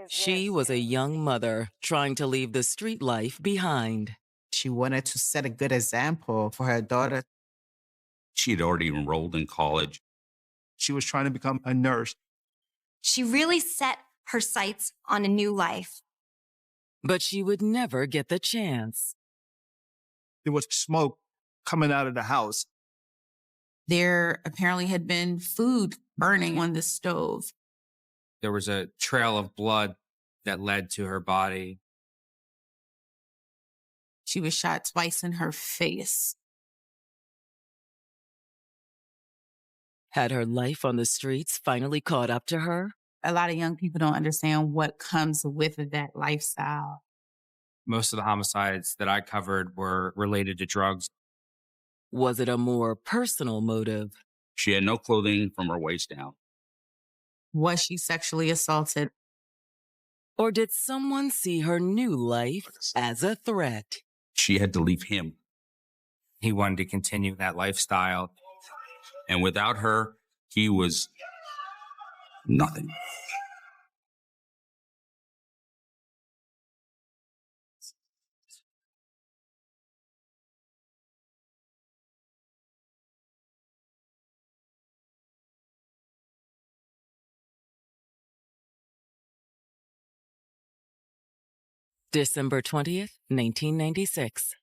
She was a young mother trying to leave the street life behind. She wanted to set a good example for her daughter. She had already enrolled in college. She was trying to become a nurse. She really set her sights on a new life. But she would never get the chance. There was smoke coming out of the house. There apparently had been food burning on the stove. There was a trail of blood that led to her body. She was shot twice in her face. Had her life on the streets finally caught up to her? A lot of young people don't understand what comes with that lifestyle. Most of the homicides that I covered were related to drugs. Was it a more personal motive? She had no clothing from her waist down. Was she sexually assaulted? Or did someone see her new life as a threat? She had to leave him. He wanted to continue that lifestyle. And without her, he was nothing. December 20th, 1996.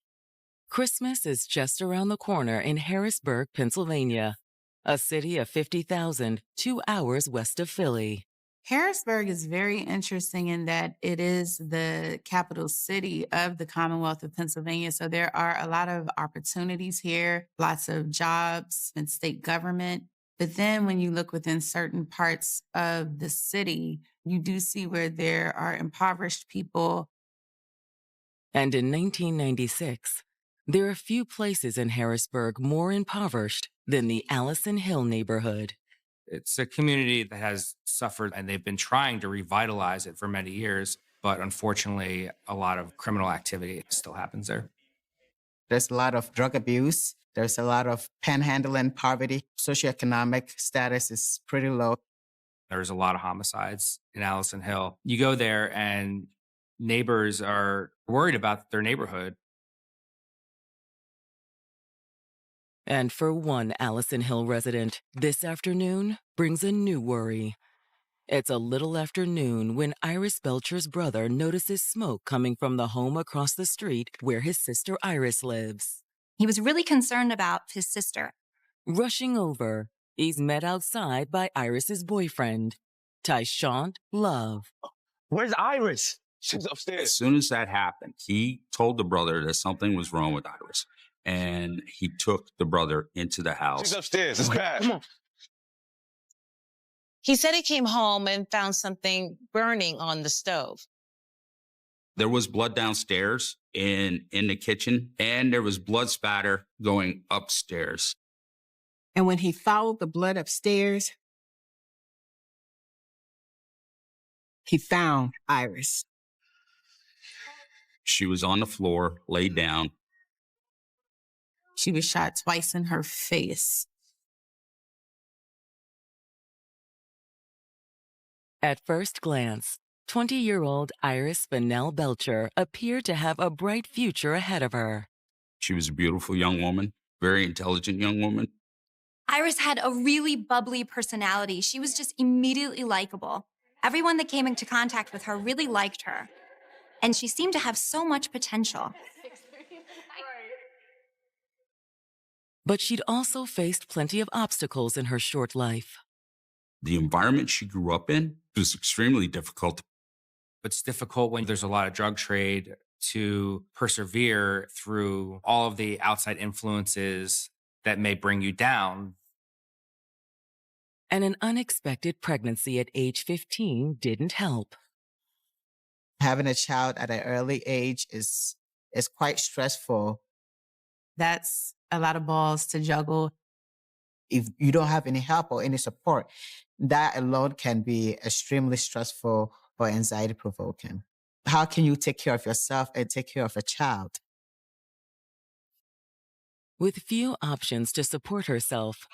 Christmas is just around the corner in Harrisburg, Pennsylvania, a city of 50,000, 2 hours west of Philly. Harrisburg is very interesting in that it is the capital city of the Commonwealth of Pennsylvania. So there are a lot of opportunities here, lots of jobs and state government. But then when you look within certain parts of the city, you do see where there are impoverished people. And in 1996, there are few places in Harrisburg more impoverished than the Allison Hill neighborhood. It's a community that has suffered, and they've been trying to revitalize it for many years. But unfortunately, a lot of criminal activity still happens there. There's a lot of drug abuse. There's a lot of panhandling, poverty. Socioeconomic status is pretty low. There's a lot of homicides in Allison Hill. You go there and neighbors are worried about their neighborhood. And for one Allison Hill resident, this afternoon brings a new worry. It's a little after noon when Iris Belcher's brother notices smoke coming from the home across the street where his sister Iris lives. He was really concerned about his sister. Rushing over, he's met outside by Iris's boyfriend, Tyshawn Love. Where's Iris? She's upstairs. As soon as that happened, he told the brother that something was wrong with Iris. And he took the brother into the house. She's upstairs. It's bad. Come on. He said he came home and found something burning on the stove. There was blood downstairs in the kitchen, and there was blood spatter going upstairs. And when he followed the blood upstairs, he found Iris. She was on the floor, laid down. She was shot twice in her face. At first glance, 20-year-old Iris Fennell Belcher appeared to have a bright future ahead of her. She was a beautiful young woman, very intelligent young woman. Iris had a really bubbly personality. She was just immediately likable. Everyone that came into contact with her really liked her. And she seemed to have so much potential. But she'd also faced plenty of obstacles in her short life. The environment she grew up in was extremely difficult. It's difficult when there's a lot of drug trade to persevere through all of the outside influences that may bring you down. And an unexpected pregnancy at age 15 didn't help. Having a child at an early age is quite stressful. That's a lot of balls to juggle. If you don't have any help or any support, that alone can be extremely stressful or anxiety-provoking. How can you take care of yourself and take care of a child? With few options to support herself,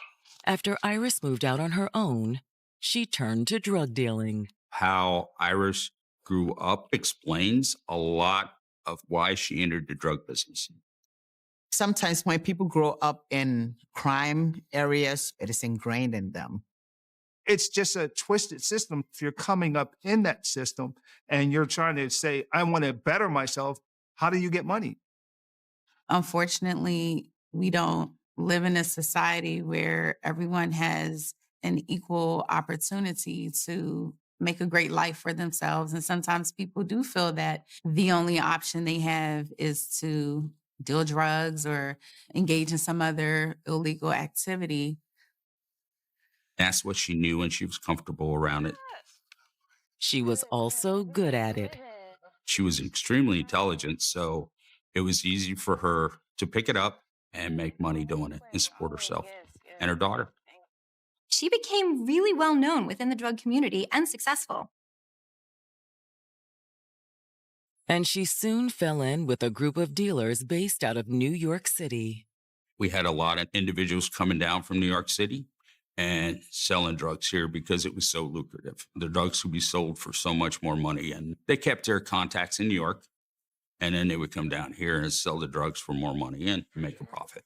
after Iris moved out on her own, she turned to drug dealing. How Iris grew up explains a lot of why she entered the drug business. Sometimes when people grow up in crime areas, it is ingrained in them. It's just a twisted system. If you're coming up in that system and you're trying to say, I want to better myself, how do you get money? Unfortunately, we don't live in a society where everyone has an equal opportunity to make a great life for themselves. And sometimes people do feel that the only option they have is to deal drugs or engage in some other illegal activity. That's what she knew and she was comfortable around it. She was also good at it. She was extremely intelligent, so it was easy for her to pick it up and make money doing it and support herself and her daughter. She became really well known within the drug community and successful. And she soon fell in with a group of dealers based out of New York City. We had a lot of individuals coming down from New York City and selling drugs here because it was so lucrative. The drugs could be sold for so much more money, and they kept their contacts in New York, and then they would come down here and sell the drugs for more money and make a profit.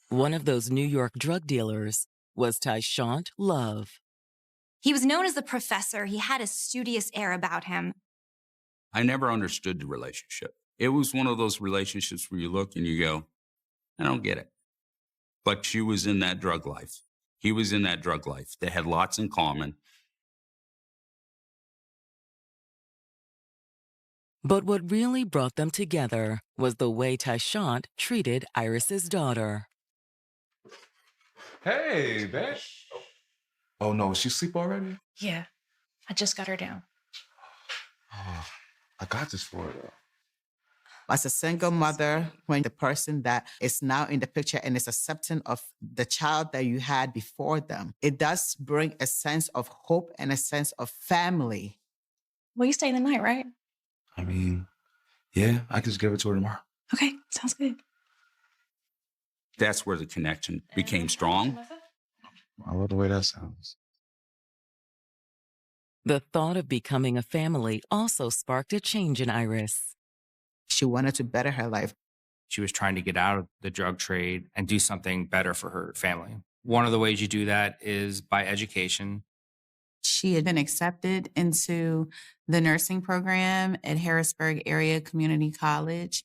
One of those New York drug dealers was Tyshant Love. He was known as the professor. He had a studious air about him. I never understood the relationship. It was one of those relationships where you look and you go, I don't get it. But she was in that drug life. He was in that drug life. They had lots in common. But what really brought them together was the way Tyshant treated Iris's daughter. Hey, babe. Oh, no, is she asleep already? Yeah, I just got her down. Oh, I got this for her, though. As a single mother, when the person that is now in the picture and is accepting of the child that you had before them, it does bring a sense of hope and a sense of family. Well, you staying the night, right? I mean, yeah, I can just give it to her tomorrow. Okay, sounds good. That's where the connection became strong. I love the way that sounds. The thought of becoming a family also sparked a change in Iris. She wanted to better her life. She was trying to get out of the drug trade and do something better for her family. One of the ways you do that is by education. She had been accepted into the nursing program at Harrisburg Area Community College.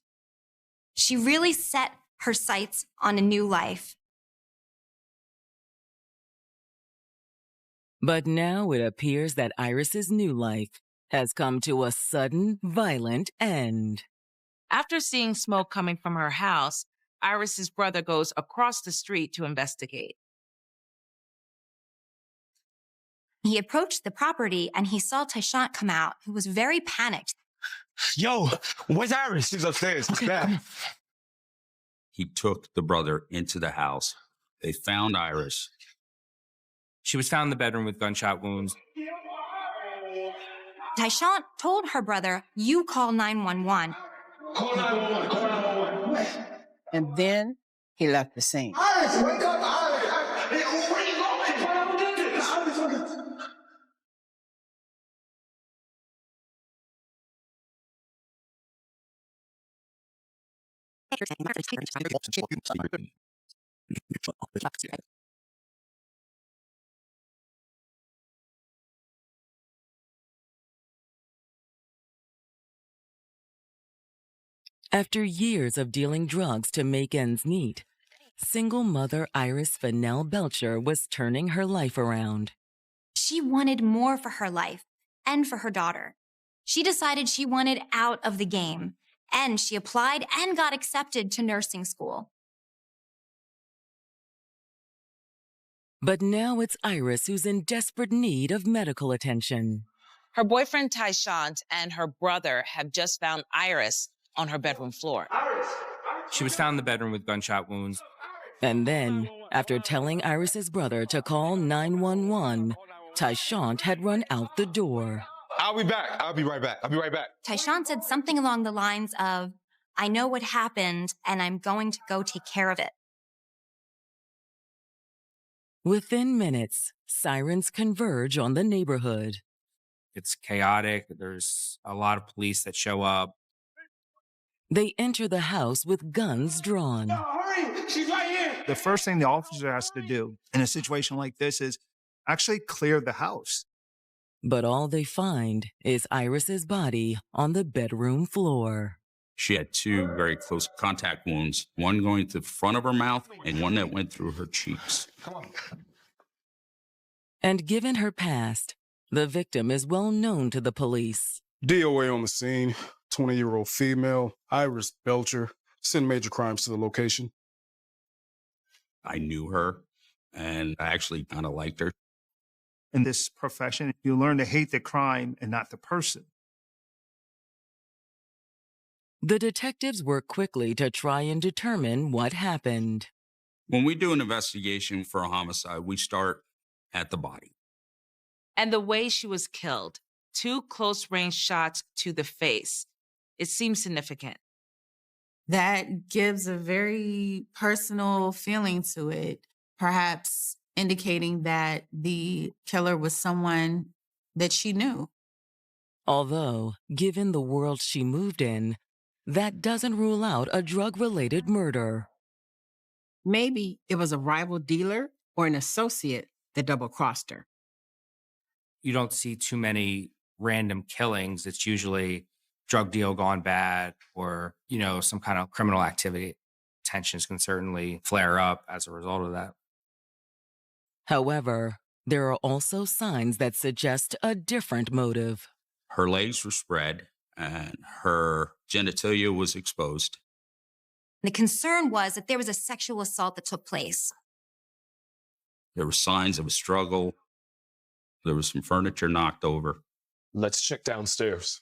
She really set her sights on a new life. But now it appears that Iris's new life has come to a sudden, violent end. After seeing smoke coming from her house, Iris's brother goes across the street to investigate. He approached the property and he saw Tyshant come out, who was very panicked. Yo, where's Iris? She's upstairs. It's bad. He took the brother into the house. They found Iris. She was found in the bedroom with gunshot wounds. Tyshant told her brother, "You call 911. Call 911. Call 911. And then he left the scene. Iris, wake up. Iris. Where you going? Why did this? After years of dealing drugs to make ends meet, single mother Iris Fennell Belcher was turning her life around. She wanted more for her life and for her daughter. She decided she wanted out of the game, and she applied and got accepted to nursing school. But now it's Iris who's in desperate need of medical attention. Her boyfriend Tyshant and her brother have just found Iris on her bedroom floor. She was found in the bedroom with gunshot wounds. And then, after telling Iris's brother to call 911, Tyshant had run out the door. I'll be back. I'll be right back. Tyshant said something along the lines of, "I know what happened, and I'm going to go take care of it." Within minutes, sirens converge on the neighborhood. It's chaotic. There's a lot of police that show up. They enter the house with guns drawn. Hurry! She's right here! The first thing the officer has to do in a situation like this is actually clear the house. But all they find is Iris's body on the bedroom floor. She had two very close contact wounds, one going to the front of her mouth and one that went through her cheeks. Come on. And given her past, the victim is well known to the police. DOA on the scene, 20-year-old female, Iris Belcher, sent major crimes to the location. I knew her, and I actually kind of liked her. In this profession, you learn to hate the crime and not the person. The detectives work quickly to try and determine what happened. When we do an investigation for a homicide, we start at the body. And the way she was killed, 2 close-range shots to the face. It seems significant. That gives a very personal feeling to it, perhaps indicating that the killer was someone that she knew. Although, given the world she moved in, that doesn't rule out a drug-related murder. Maybe it was a rival dealer or an associate that double-crossed her. You don't see too many random killings. It's usually drug deal gone bad or, some kind of criminal activity. Tensions can certainly flare up as a result of that. However, there are also signs that suggest a different motive. Her legs were spread and her genitalia was exposed. The concern was that there was a sexual assault that took place. There were signs of a struggle. There was some furniture knocked over. Let's check downstairs.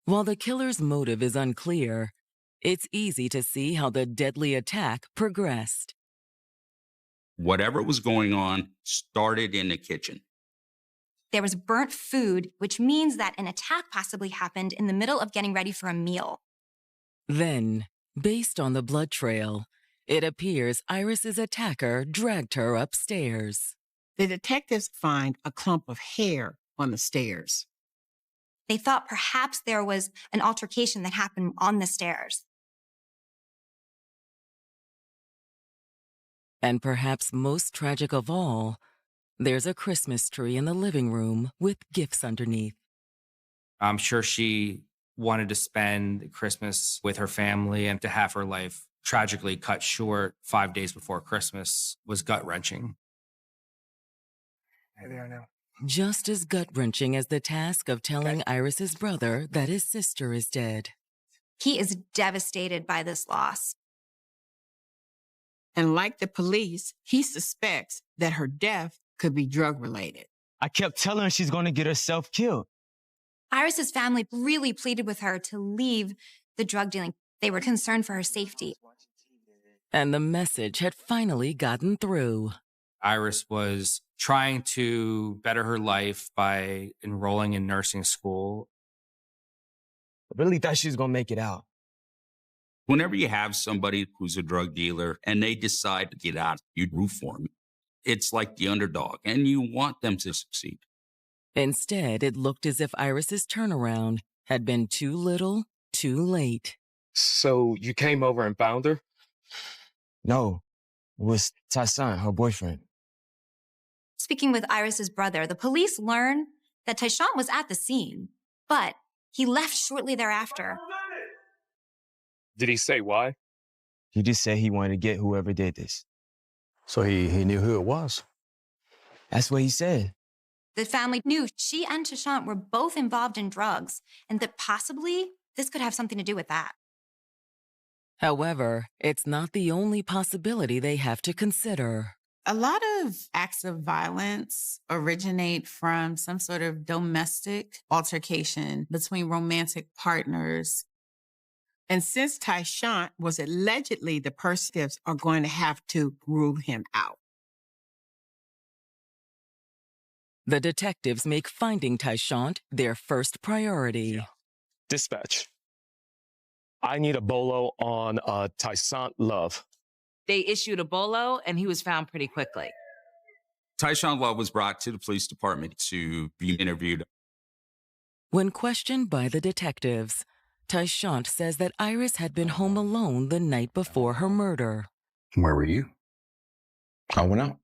While the killer's motive is unclear, it's easy to see how the deadly attack progressed. Whatever was going on started in the kitchen. There was burnt food, which means that an attack possibly happened in the middle of getting ready for a meal. Then, based on the blood trail, it appears Iris's attacker dragged her upstairs. The detectives find a clump of hair on the stairs. They thought perhaps there was an altercation that happened on the stairs. And perhaps most tragic of all, there's a Christmas tree in the living room with gifts underneath. I'm sure she wanted to spend Christmas with her family, and to have her life tragically cut short 5 days before Christmas was gut-wrenching. Here they are now. Just as gut-wrenching as the task of telling Iris's brother that his sister is dead. He is devastated by this loss. And like the police, he suspects that her death could be drug-related. I kept telling her she's going to get herself killed. Iris's family really pleaded with her to leave the drug dealing. They were concerned for her safety. And the message had finally gotten through. Iris was trying to better her life by enrolling in nursing school. I really thought she was going to make it out. Whenever you have somebody who's a drug dealer and they decide to get out, you root for them. It's like the underdog, and you want them to succeed. Instead, it looked as if Iris's turnaround had been too little, too late. So you came over and found her? No, it was Tyson, her boyfriend. Speaking with Iris's brother, the police learned that Tyshawn was at the scene, but he left shortly thereafter. Did he say why? He just said he wanted to get whoever did this. So he knew who it was? That's what he said. The family knew she and Tyshawn were both involved in drugs, and that possibly this could have something to do with that. However, it's not the only possibility they have to consider. A lot of acts of violence originate from some sort of domestic altercation between romantic partners. And since Tyshawn was allegedly the person, are going to have to rule him out. The detectives make finding Tyshawn their first priority. Yeah. Dispatch. I need a bolo on Tyson Love. They issued a bolo, and he was found pretty quickly. Tyshawn Love was brought to the police department to be interviewed. When questioned by the detectives, Tyshawn says that Iris had been home alone the night before her murder. Where were you? I went out.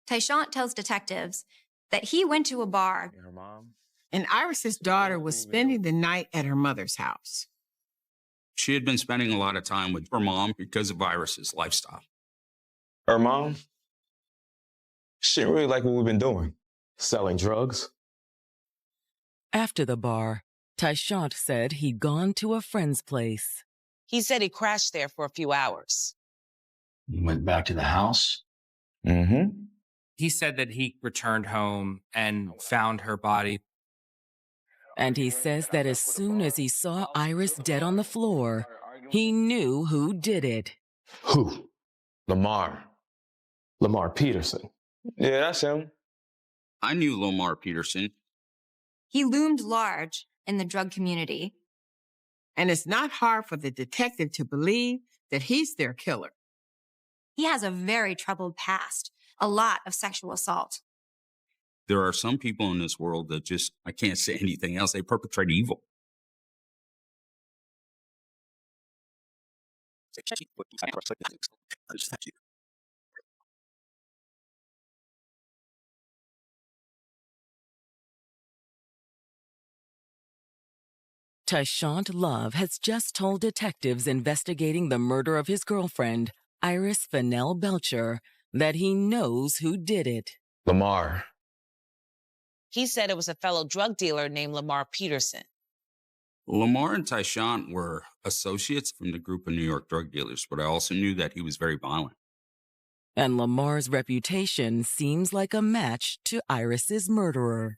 Tyshawn tells detectives that he went to a bar. Her mom. And Iris's daughter was spending the night at her mother's house. She had been spending a lot of time with her mom because of Iris's lifestyle. Her mom? She didn't really like what we've been doing. Selling drugs. After the bar, Tyshawn said he'd gone to a friend's place. He said he crashed there for a few hours. You went back to the house? Mm-hmm. He said that he returned home and found her body. And he says that as soon as he saw Iris dead on the floor, he knew who did it. Who? Lamar. Lamar Peterson. Yeah, that's him. I knew Lamar Peterson. He loomed large in the drug community. And it's not hard for the detective to believe that he's their killer. He has a very troubled past, a lot of sexual assault. There are some people in this world that just, I can't say anything else, they perpetrate evil. Tyshawn Love has just told detectives investigating the murder of his girlfriend, Iris Fennell Belcher, that he knows who did it. Lamar. He said it was a fellow drug dealer named Lamar Peterson. Lamar and Tyshawn were associates from the group of New York drug dealers, but I also knew that he was very violent. And Lamar's reputation seems like a match to Iris's murderer.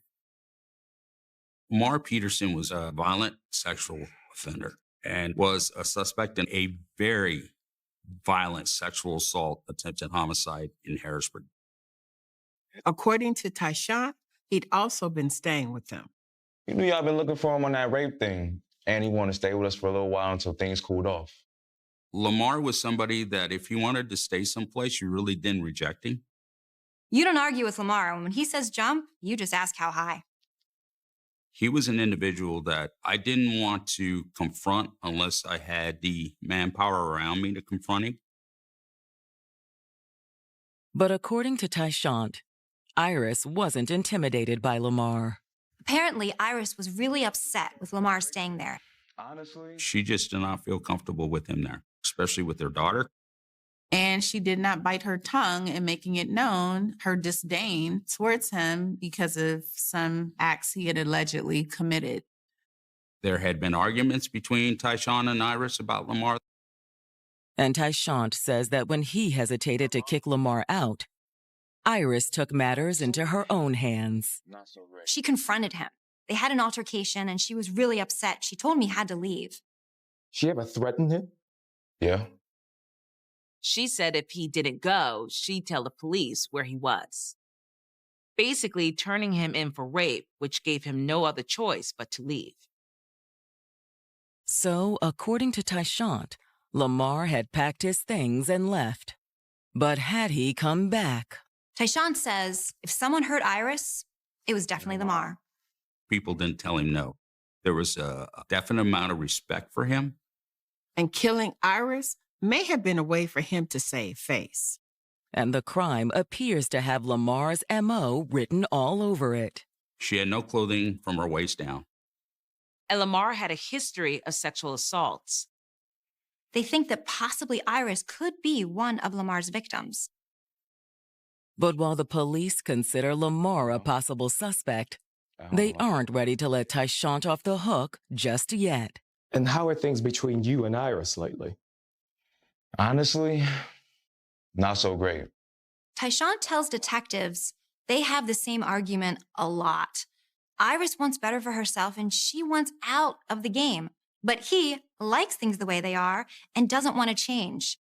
Lamar Peterson was a violent sexual offender and was a suspect in a very violent sexual assault, attempted homicide in Harrisburg. According to Tyshawn, he'd also been staying with them. You knew y'all been looking for him on that rape thing, and he wanted to stay with us for a little while until things cooled off. Lamar was somebody that if you wanted to stay someplace, you really didn't reject him. You don't argue with Lamar. When he says jump, you just ask how high. He was an individual that I didn't want to confront unless I had the manpower around me to confront him. But according to Tyshawn, Iris wasn't intimidated by Lamar. Apparently, Iris was really upset with Lamar staying there. Honestly, She just did not feel comfortable with him there, especially with their daughter. And she did not bite her tongue in making it known her disdain towards him because of some acts he had allegedly committed. There had been arguments between Tyshawn and Iris about Lamar. And Tyshawn says that when he hesitated to kick Lamar out, Iris took matters into her own hands. She confronted him. They had an altercation and she was really upset. She told me he had to leave. she ever threatened him? Yeah. She said if he didn't go, she'd tell the police where he was. Basically turning him in for rape, which gave him no other choice but to leave. So, according to Tyshawn, Lamar had packed his things and left. But had he come back? Tyshawn says if someone hurt Iris, it was definitely Lamar. People didn't tell him no. There was a definite amount of respect for him. And killing Iris may have been a way for him to save face. And the crime appears to have Lamar's M.O. written all over it. She had no clothing from her waist down. And Lamar had a history of sexual assaults. They think that possibly Iris could be one of Lamar's victims. But while the police consider Lamar a possible suspect, they aren't ready to let Tyshawn off the hook just yet. And how are things between you and Iris lately? Honestly, not so great. Tyshawn tells detectives they have the same argument a lot. Iris wants better for herself and she wants out of the game. But he likes things the way they are and doesn't want to change.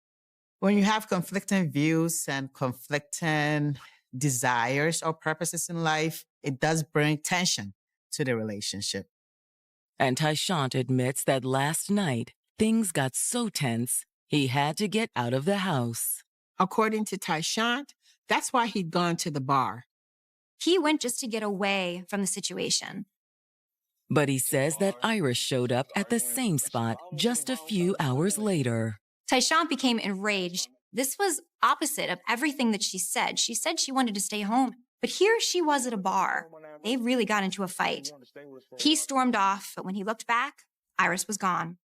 When you have conflicting views and conflicting desires or purposes in life, it does bring tension to the relationship. And Tyshawn admits that last night, things got so tense, he had to get out of the house. According to Tyshawn, That's why he'd gone to the bar. He went just to get away from the situation. But he says that Iris showed up at the same spot just a few hours later. Tyshawn became enraged. This was opposite of everything that she said. She said she wanted to stay home, but here she was at a bar. They really got into a fight. He stormed off, but when he looked back, Iris was gone.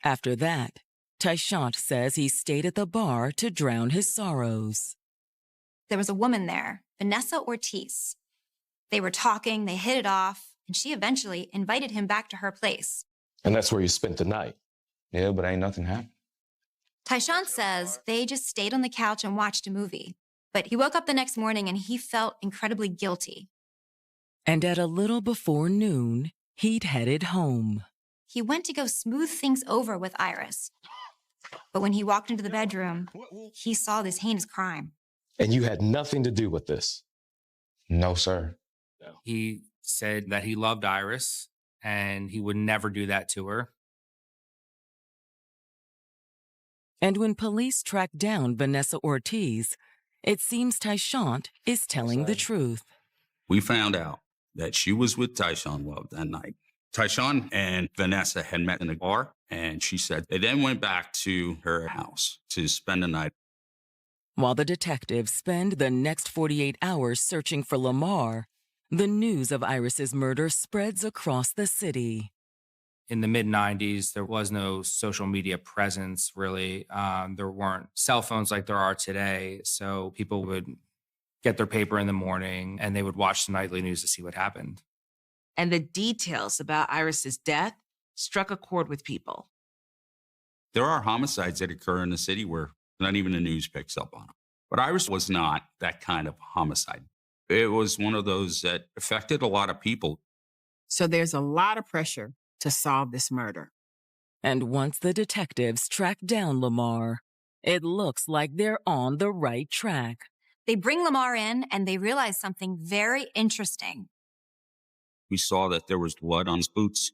After that, Tyshawn says he stayed at the bar to drown his sorrows. There was a woman there, Vanessa Ortiz. They were talking, they hit it off, and she eventually invited him back to her place. And that's where you spent the night. Yeah, but ain't nothing happened. Tyshawn says they just stayed on the couch and watched a movie. But he woke up the next morning and he felt incredibly guilty. And at a little before noon, he'd headed home. He went to go smooth things over with Iris. But when he walked into the bedroom, he saw this heinous crime. And you had nothing to do with this. No, sir. He said that he loved Iris and he would never do that to her. And when police tracked down Vanessa Ortiz, it seems Tyshawn is telling the truth. We found out that she was with Tyshawn Love that night. Tyshawn and Vanessa had met in a bar, and she said they then went back to her house to spend the night. While the detectives spend the next 48 hours searching for Lamar, the news of Iris's murder spreads across the city. In the mid-90s, there was no social media presence, really. There weren't cell phones like there are today. So people would get their paper in the morning and they would watch the nightly news to see what happened. And the details about Iris's death struck a chord with people. There are homicides that occur in the city where not even the news picks up on them. But Iris was not that kind of homicide. It was one of those that affected a lot of people. So there's a lot of pressure to solve this murder. And once the detectives track down Lamar, it looks like they're on the right track. They bring Lamar in and they realize something very interesting. We saw that there was blood on his boots.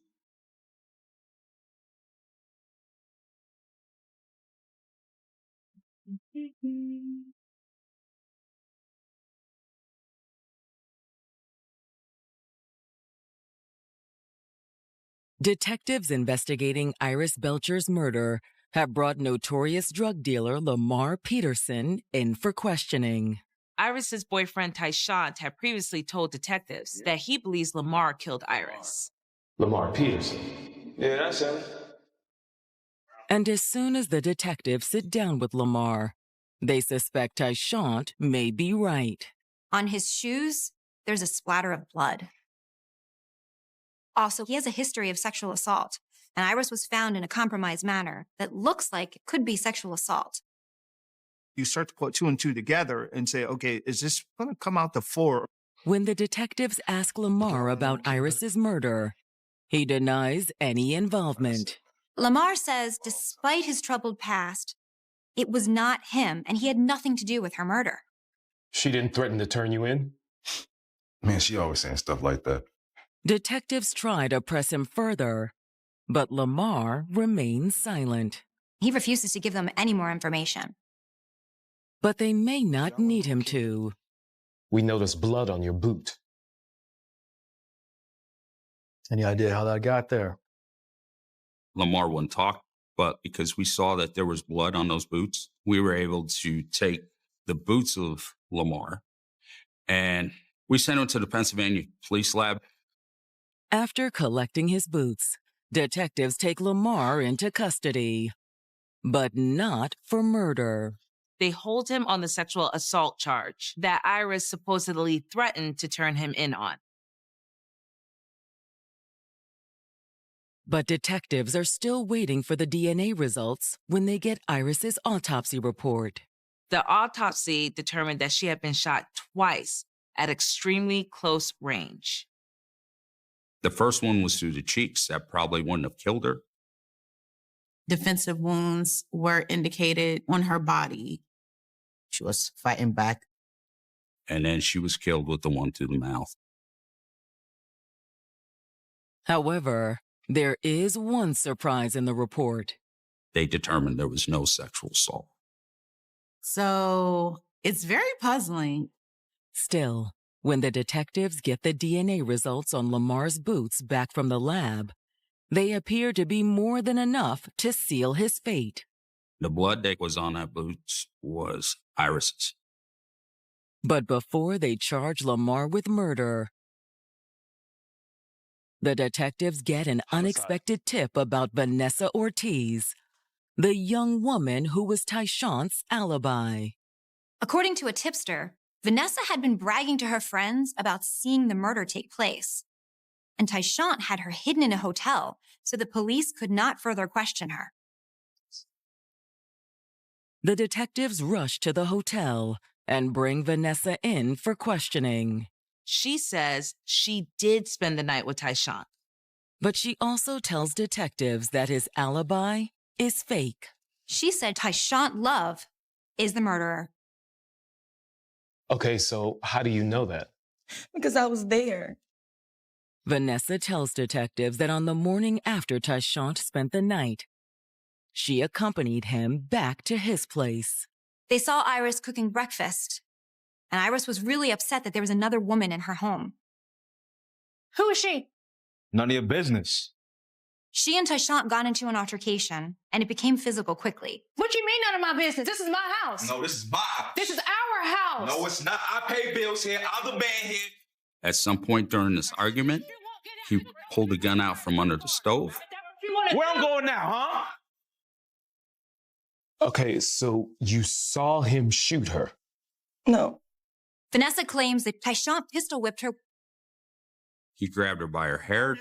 Detectives investigating Iris Belcher's murder have brought notorious drug dealer Lamar Peterson in for questioning. Iris's boyfriend Tyshawn had previously told detectives that he believes Lamar killed Iris. Lamar Peterson. Yeah, that's him. And as soon as the detectives sit down with Lamar, they suspect Tyshawn may be right. On his shoes, there's a splatter of blood. Also, he has a history of sexual assault, and Iris was found in a compromised manner that looks like it could be sexual assault. You start to put two and two together and say, okay, is this going to come out to four? When the detectives ask Lamar about Iris's murder, he denies any involvement. Lamar says despite his troubled past, it was not him, and he had nothing to do with her murder. She didn't threaten to turn you in? Man, she always saying stuff like that. Detectives try to press him further, but Lamar remains silent. He refuses to give them any more information. But they may not need him to. We noticed blood on your boot. Any idea how that got there? Lamar wouldn't talk, but because we saw that there was blood on those boots, we were able to take the boots of Lamar and we sent him to the Pennsylvania Police Lab. After collecting his boots, detectives take Lamar into custody, but not for murder. They hold him on the sexual assault charge that Iris supposedly threatened to turn him in on. But detectives are still waiting for the DNA results when they get Iris's autopsy report. The autopsy determined that she had been shot twice at extremely close range. The first one was through the cheeks. That probably wouldn't have killed her. Defensive wounds were indicated on her body. She was fighting back. And then she was killed with the one to the mouth. However, there is one surprise in the report. They determined there was no sexual assault. So It's very puzzling. Still, when the detectives get the DNA results on Lamar's boots back from the lab, they appear to be more than enough to seal his fate. The blood that was on that boots was Iris's. But before they charge Lamar with murder, the detectives get an unexpected tip about Vanessa Ortiz, the young woman who was Tyshawn's alibi. According to a tipster, Vanessa had been bragging to her friends about seeing the murder take place. And Tyshawn had her hidden in a hotel so the police could not further question her. The detectives rush to the hotel and bring Vanessa in for questioning. She says she did spend the night with Tyshawn. But she also tells detectives that his alibi is fake. She said Tyshawn Love is the murderer. Okay, so how do you know that? Because I was there. Vanessa tells detectives that on the morning after Tyshawn spent the night, she accompanied him back to his place. They saw Iris cooking breakfast, and Iris was really upset that there was another woman in her home. Who is she? None of your business. She and Tyshawn got into an altercation, and it became physical quickly. What you mean none of my business? This is my house. No, this is my house. This is our house. No, it's not. I pay bills here. I'm the man here. At some point during this argument, he pulled a gun out from under the stove. Where I'm going now, huh? Okay, so you saw him shoot her. No. Vanessa claims that Tyshawn pistol whipped her. He grabbed her by her hair,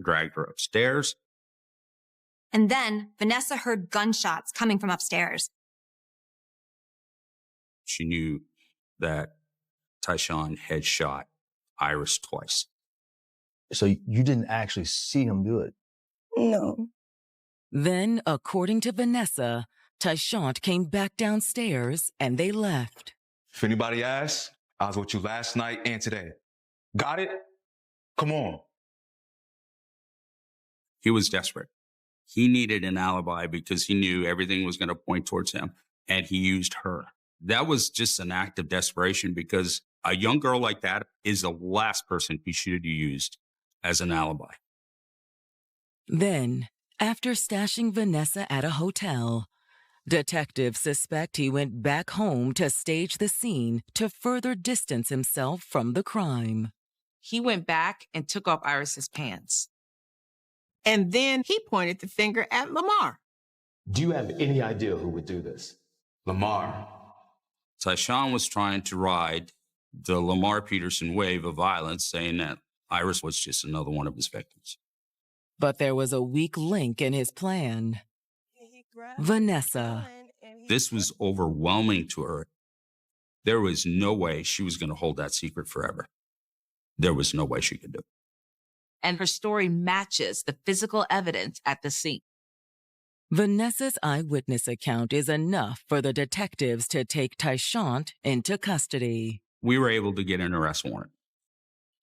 dragged her upstairs. And then Vanessa heard gunshots coming from upstairs. She knew that Tyshawn had shot Iris twice. So you didn't actually see him do it? No. Then, according to Vanessa, Tyshawn came back downstairs and they left. If anybody asks, I was with you last night and today. Got it? Come on. He was desperate. He needed an alibi because he knew everything was going to point towards him, and he used her. That was just an act of desperation because a young girl like that is the last person he should have used as an alibi. Then, after stashing Vanessa at a hotel, detectives suspect he went back home to stage the scene to further distance himself from the crime. He went back and took off Iris's pants. And then he pointed the finger at Lamar. Do you have any idea who would do this? Lamar. Tyshawn was trying to ride the Lamar Peterson wave of violence, saying that Iris was just another one of his victims. But there was a weak link in his plan. Vanessa. This was overwhelming to her. There was no way she was going to hold that secret forever. There was no way she could do it. And her story matches the physical evidence at the scene. Vanessa's eyewitness account is enough for the detectives to take Tyshawn into custody. We were able to get an arrest warrant.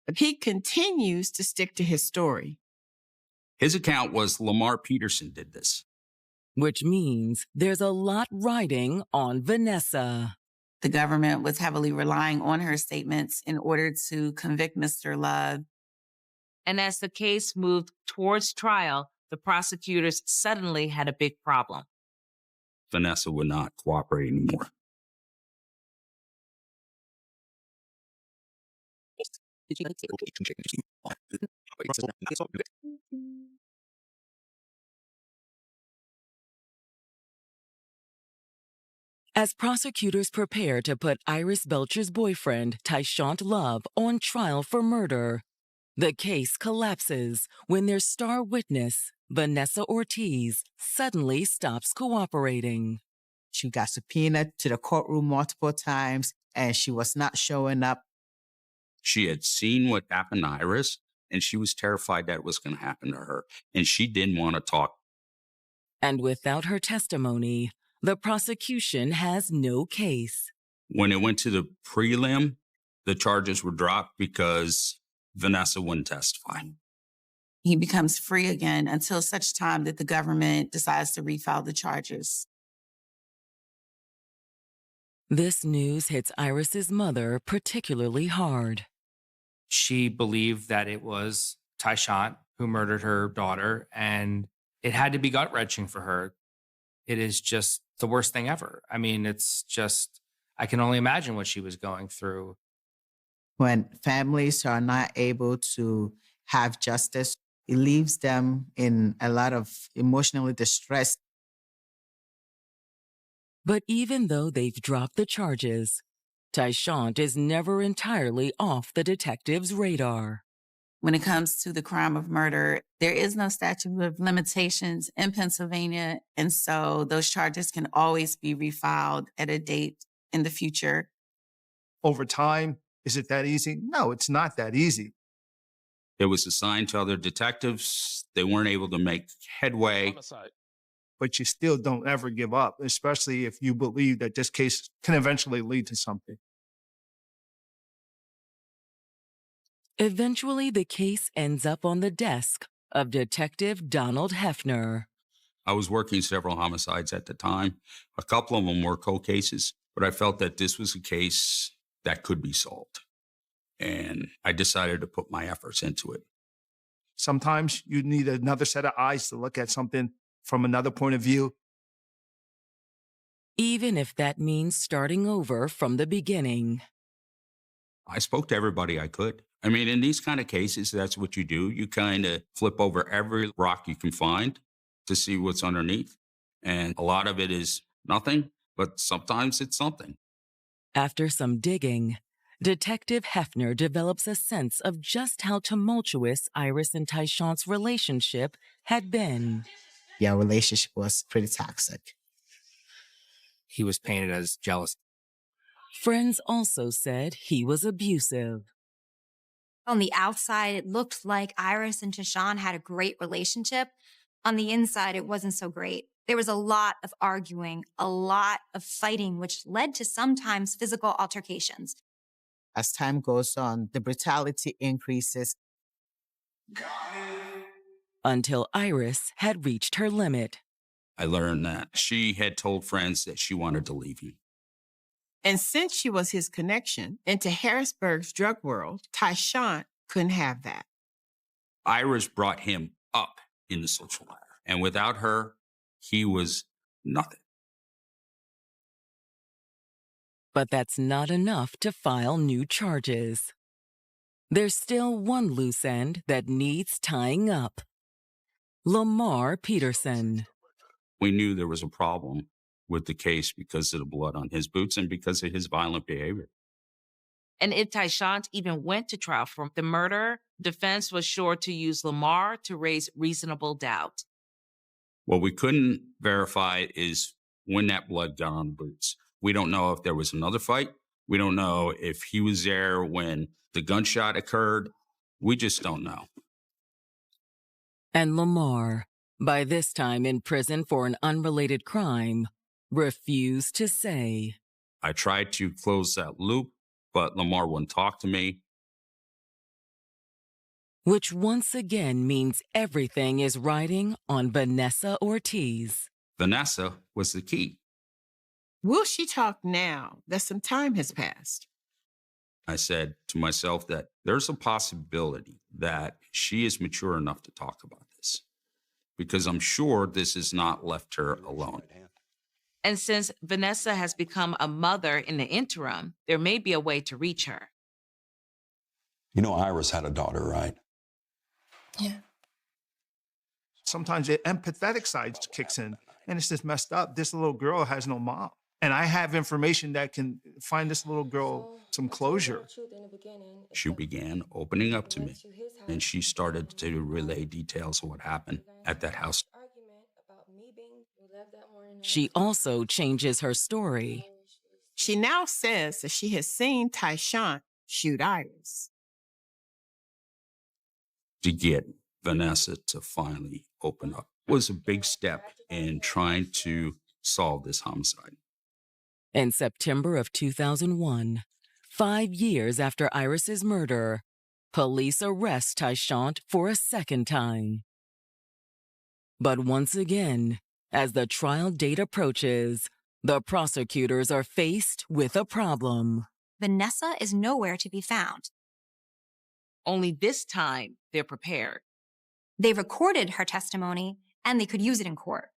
But he continues to stick to his story. His account was Lamar Peterson did this. Which means there's a lot riding on Vanessa. The government was heavily relying on her statements in order to convict Mr. Love. And as the case moved towards trial, the prosecutors suddenly had a big problem. Vanessa would not cooperate anymore. As prosecutors prepare to put Iris Belcher's boyfriend, Tyshawn Love, on trial for murder, the case collapses when their star witness, Vanessa Ortiz, suddenly stops cooperating. She got subpoenaed to the courtroom multiple times, and she was not showing up. She had seen what happened to Iris, and she was terrified that it was going to happen to her, and she didn't want to talk. And without her testimony, the prosecution has no case. When it went to the prelim, the charges were dropped because Vanessa wouldn't testify. He becomes free again until such time that the government decides to refile the charges. This news hits Iris's mother particularly hard. She believed that it was Tyshawn who murdered her daughter, and it had to be gut-wrenching for her. It is just the worst thing ever. I mean, it's just, I can only imagine what she was going through. When families are not able to have justice, it leaves them in a lot of emotionally distress. But even though they've dropped the charges, Tyshawn is never entirely off the detective's radar. When it comes to the crime of murder, there is no statute of limitations in Pennsylvania. And so those charges can always be refiled at a date in the future. Over time, is it that easy? No, it's not that easy. It was assigned to other detectives. They weren't able to make headway. But you still don't ever give up, especially if you believe that this case can eventually lead to something. Eventually, the case ends up on the desk of Detective Donald Hefner. I was working several homicides at the time. A couple of them were cold cases, but I felt that this was a case that could be solved. And I decided to put my efforts into it. Sometimes you need another set of eyes to look at something from another point of view. Even if that means starting over from the beginning. I spoke to everybody I could. I mean, in these kind of cases, that's what you do. You kind of flip over every rock you can find to see what's underneath. And a lot of it is nothing, but sometimes it's something. After some digging, Detective Hefner develops a sense of just how tumultuous Iris and Tyshawn's relationship had been. Their relationship was pretty toxic. He was painted as jealous. Friends also said he was abusive. On the outside, it looked like Iris and Tyshawn had a great relationship. On the inside, it wasn't so great. There was a lot of arguing, a lot of fighting, which led to sometimes physical altercations. As time goes on, the brutality increases. Until Iris had reached her limit. I learned that she had told friends that she wanted to leave him. And since she was his connection into Harrisburg's drug world, Tyshawn couldn't have that. Iris brought him up in the social ladder. And without her, he was nothing. But that's not enough to file new charges. There's still one loose end that needs tying up. Lamar Peterson. We knew there was a problem with the case because of the blood on his boots and because of his violent behavior. And if Tyshawn even went to trial for the murder, defense was sure to use Lamar to raise reasonable doubt. What we couldn't verify is when that blood got on the boots. We don't know if there was another fight. We don't know if he was there when the gunshot occurred. We just don't know. And Lamar, by this time in prison for an unrelated crime, refused to say. I tried to close that loop, but Lamar wouldn't talk to me. Which once again means everything is riding on Vanessa Ortiz. Vanessa was the key. Will she talk now that some time has passed? I said to myself that there's a possibility that she is mature enough to talk about this, because I'm sure this has not left her alone. And since Vanessa has become a mother in the interim, there may be a way to reach her. You know, Iris had a daughter, right? Yeah. Sometimes the empathetic side kicks in, and it's just messed up. This little girl has no mom. And I have information that can find this little girl some closure. She began opening up to me, and she started to relay details of what happened at that house. She also changes her story. She now says that she has seen Tyshawn shoot Iris. To get Vanessa to finally open up was a big step in trying to solve this homicide. In September of 2001, 5 years after Iris's murder, police arrest Tyshawn for a second time. But once again, as the trial date approaches, The prosecutors are faced with a problem. Vanessa is nowhere to be found. Only this time, they're prepared. They recorded her testimony, and they could use it in court.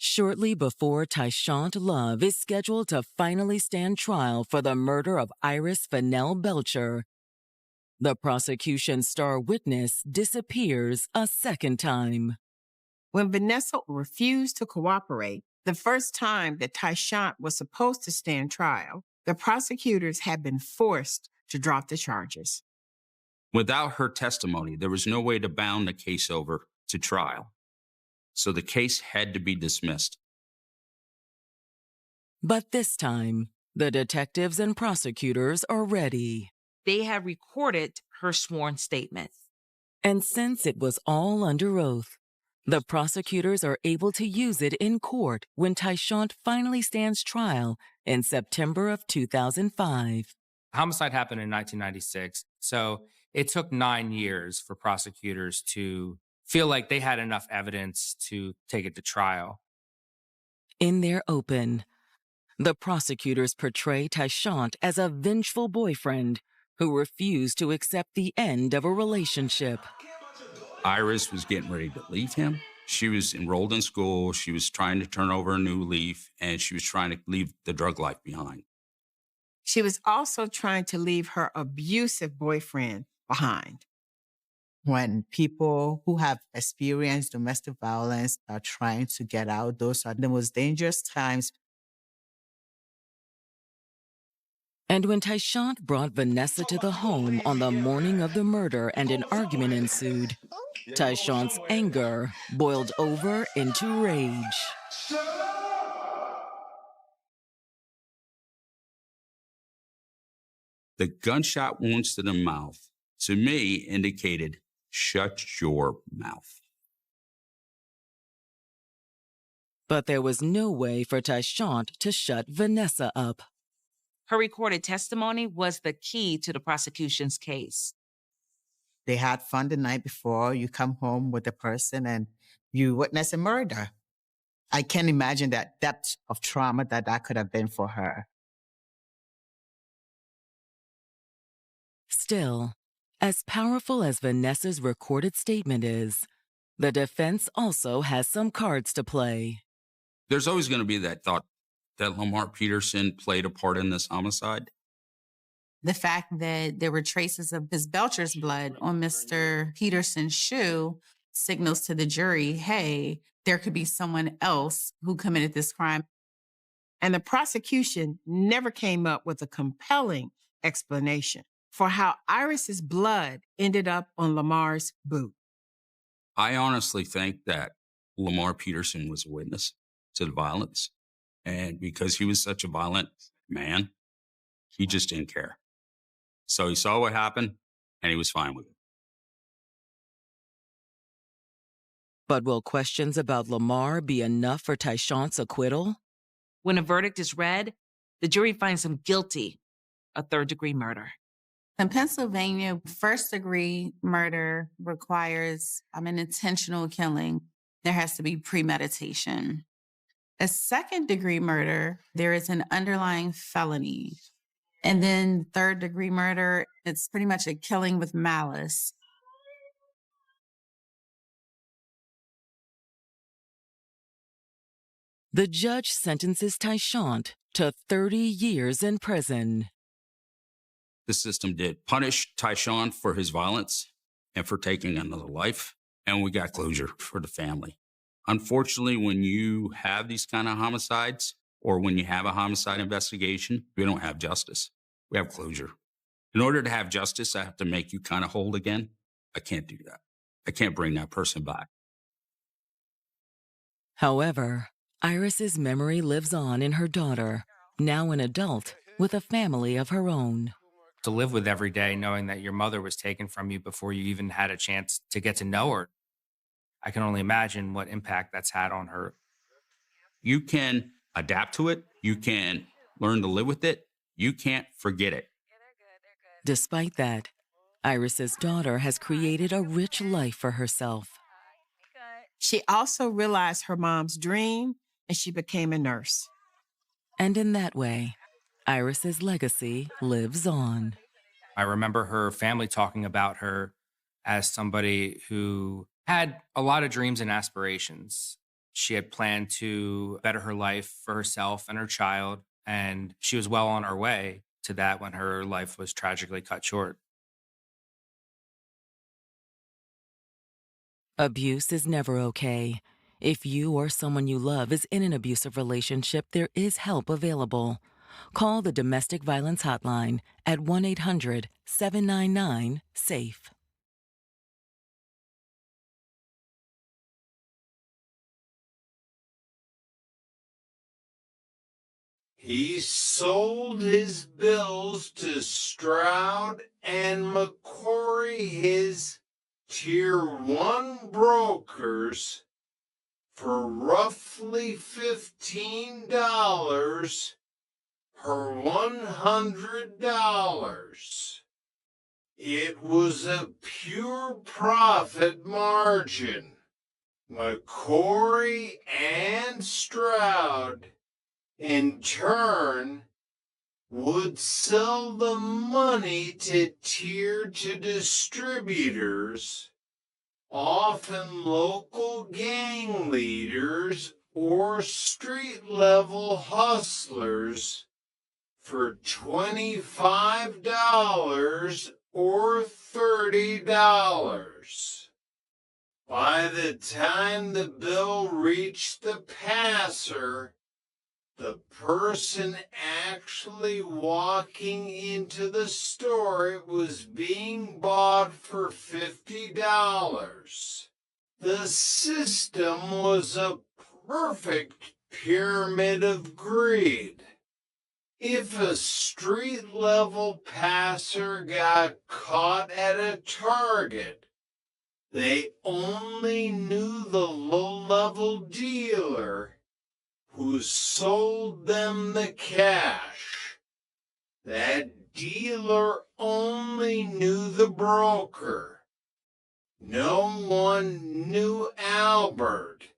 Shortly before Tyshant Love is scheduled to finally stand trial for the murder of Iris Fennell Belcher, the prosecution's star witness disappears a second time. When Vanessa refused to cooperate, the first time that Tyshant was supposed to stand trial, the prosecutors had been forced to drop the charges. Without her testimony, there was no way to bound the case over to trial. So the case had to be dismissed. But this time, the detectives and prosecutors are ready. They have recorded her sworn statement. And since it was all under oath, the prosecutors are able to use it in court when Tyshant finally stands trial in September of 2005. Homicide happened in 1996, so it took 9 years for prosecutors to feel like they had enough evidence to take it to trial. In their open, the prosecutors portray Tyshant as a vengeful boyfriend who refused to accept the end of a relationship. Iris was getting ready to leave him. She was enrolled in school. She was trying to turn over a new leaf, and she was trying to leave the drug life behind. She was also trying to leave her abusive boyfriend behind. When people who have experienced domestic violence are trying to get out, those are the most dangerous times. And when Tyshant brought Vanessa to the home on the morning of the murder and an argument ensued, Tyshant's anger boiled over into rage. The gunshot wounds to the mouth, to me, indicated, shut your mouth. But there was no way for Tyshant to shut Vanessa up. Her recorded testimony was the key to the prosecution's case. They had fun the night before. You come home with a person and you witness a murder. I can't imagine that depth of trauma that could have been for her. Still, as powerful as Vanessa's recorded statement is, the defense also has some cards to play. There's always going to be that thought that Lamar Peterson played a part in this homicide. The fact that there were traces of Ms. Belcher's blood on Mr. Peterson's shoe signals to the jury, hey, there could be someone else who committed this crime. And the prosecution never came up with a compelling explanation for how Iris's blood ended up on Lamar's boot. I honestly think that Lamar Peterson was a witness to the violence. And because he was such a violent man, he just didn't care. So he saw what happened, and he was fine with it. But will questions about Lamar be enough for Tyshant's acquittal? When a verdict is read, the jury finds him guilty of third-degree murder. In Pennsylvania, first-degree murder requires an intentional killing. There has to be premeditation. A second-degree murder, there is an underlying felony. And then third-degree murder, it's pretty much a killing with malice. The judge sentences Tyshant to 30 years in prison. The system did punish Tyshant for his violence and for taking another life, and we got closure for the family. Unfortunately, when you have these kind of homicides, or when you have a homicide investigation, we don't have justice. We have closure. In order to have justice, I have to make you kind of whole again. I can't do that. I can't bring that person back. However, Iris's memory lives on in her daughter, now an adult with a family of her own. To live with every day knowing that your mother was taken from you before you even had a chance to get to know her, I can only imagine what impact that's had on her. You can adapt to it. You can learn to live with it. You can't forget it. Despite that, Iris's daughter has created a rich life for herself. She also realized her mom's dream and she became a nurse. And in that way, Iris's legacy lives on. I remember her family talking about her as somebody who had a lot of dreams and aspirations. She had planned to better her life for herself and her child, and she was well on her way to that when her life was tragically cut short. Abuse is never okay. If you or someone you love is in an abusive relationship, there is help available. Call the Domestic Violence Hotline at 1-800-799-SAFE. He sold his bills to Stroud and McCory, his Tier 1 brokers, for roughly $15 per $100. It was a pure profit margin. McCory and Stroud, in turn, would sell the money to Tier 2 distributors, often local gang leaders or street-level hustlers, for $25 or $30. By the time the bill reached the passer, the person actually walking into the store was being bought for $50. The system was a perfect pyramid of greed. If a street-level passer got caught at a Target, they only knew the low-level dealer who sold them the cash. That dealer only knew the broker. No one knew Albert.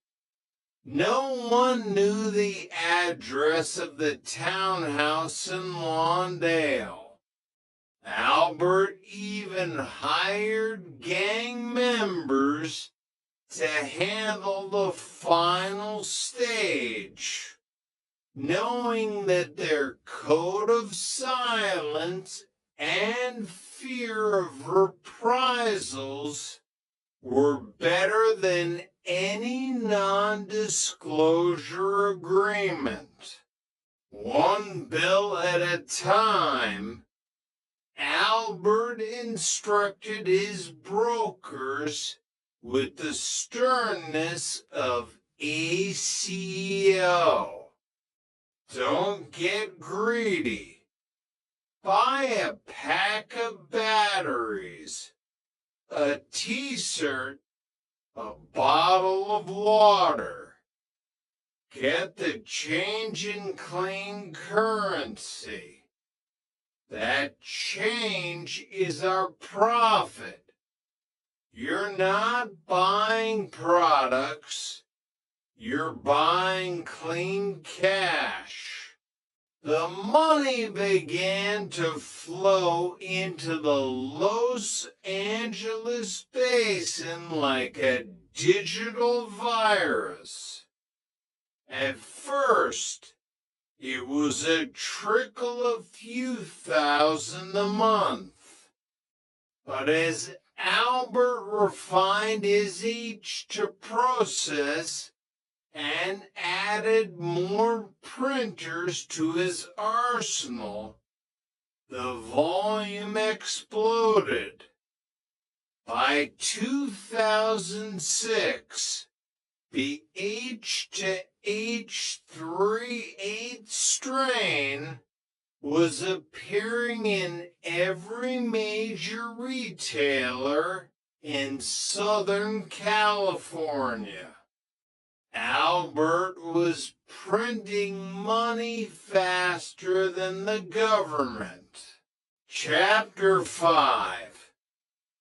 No one knew the address of the townhouse in Lawndale. Albert even hired gang members to handle the final stage, knowing that their code of silence and fear of reprisals were better than any non-disclosure agreement. One bill at a time, Albert instructed his brokers with the sternness of a CEO. Don't get greedy. Buy a pack of batteries, a t-shirt, a bottle of water. Get the change in clean currency. That change is our profit. You're not buying products, you're buying clean cash. The money began to flow into the Los Angeles basin like a digital virus. At first, it was a trickle of few thousand a month. But as Albert refined his each to process and added more printers to his arsenal, the volume exploded. By 2006, the H to H3/8 strain was appearing in every major retailer in Southern California. Albert was printing money faster than the government. Chapter 5.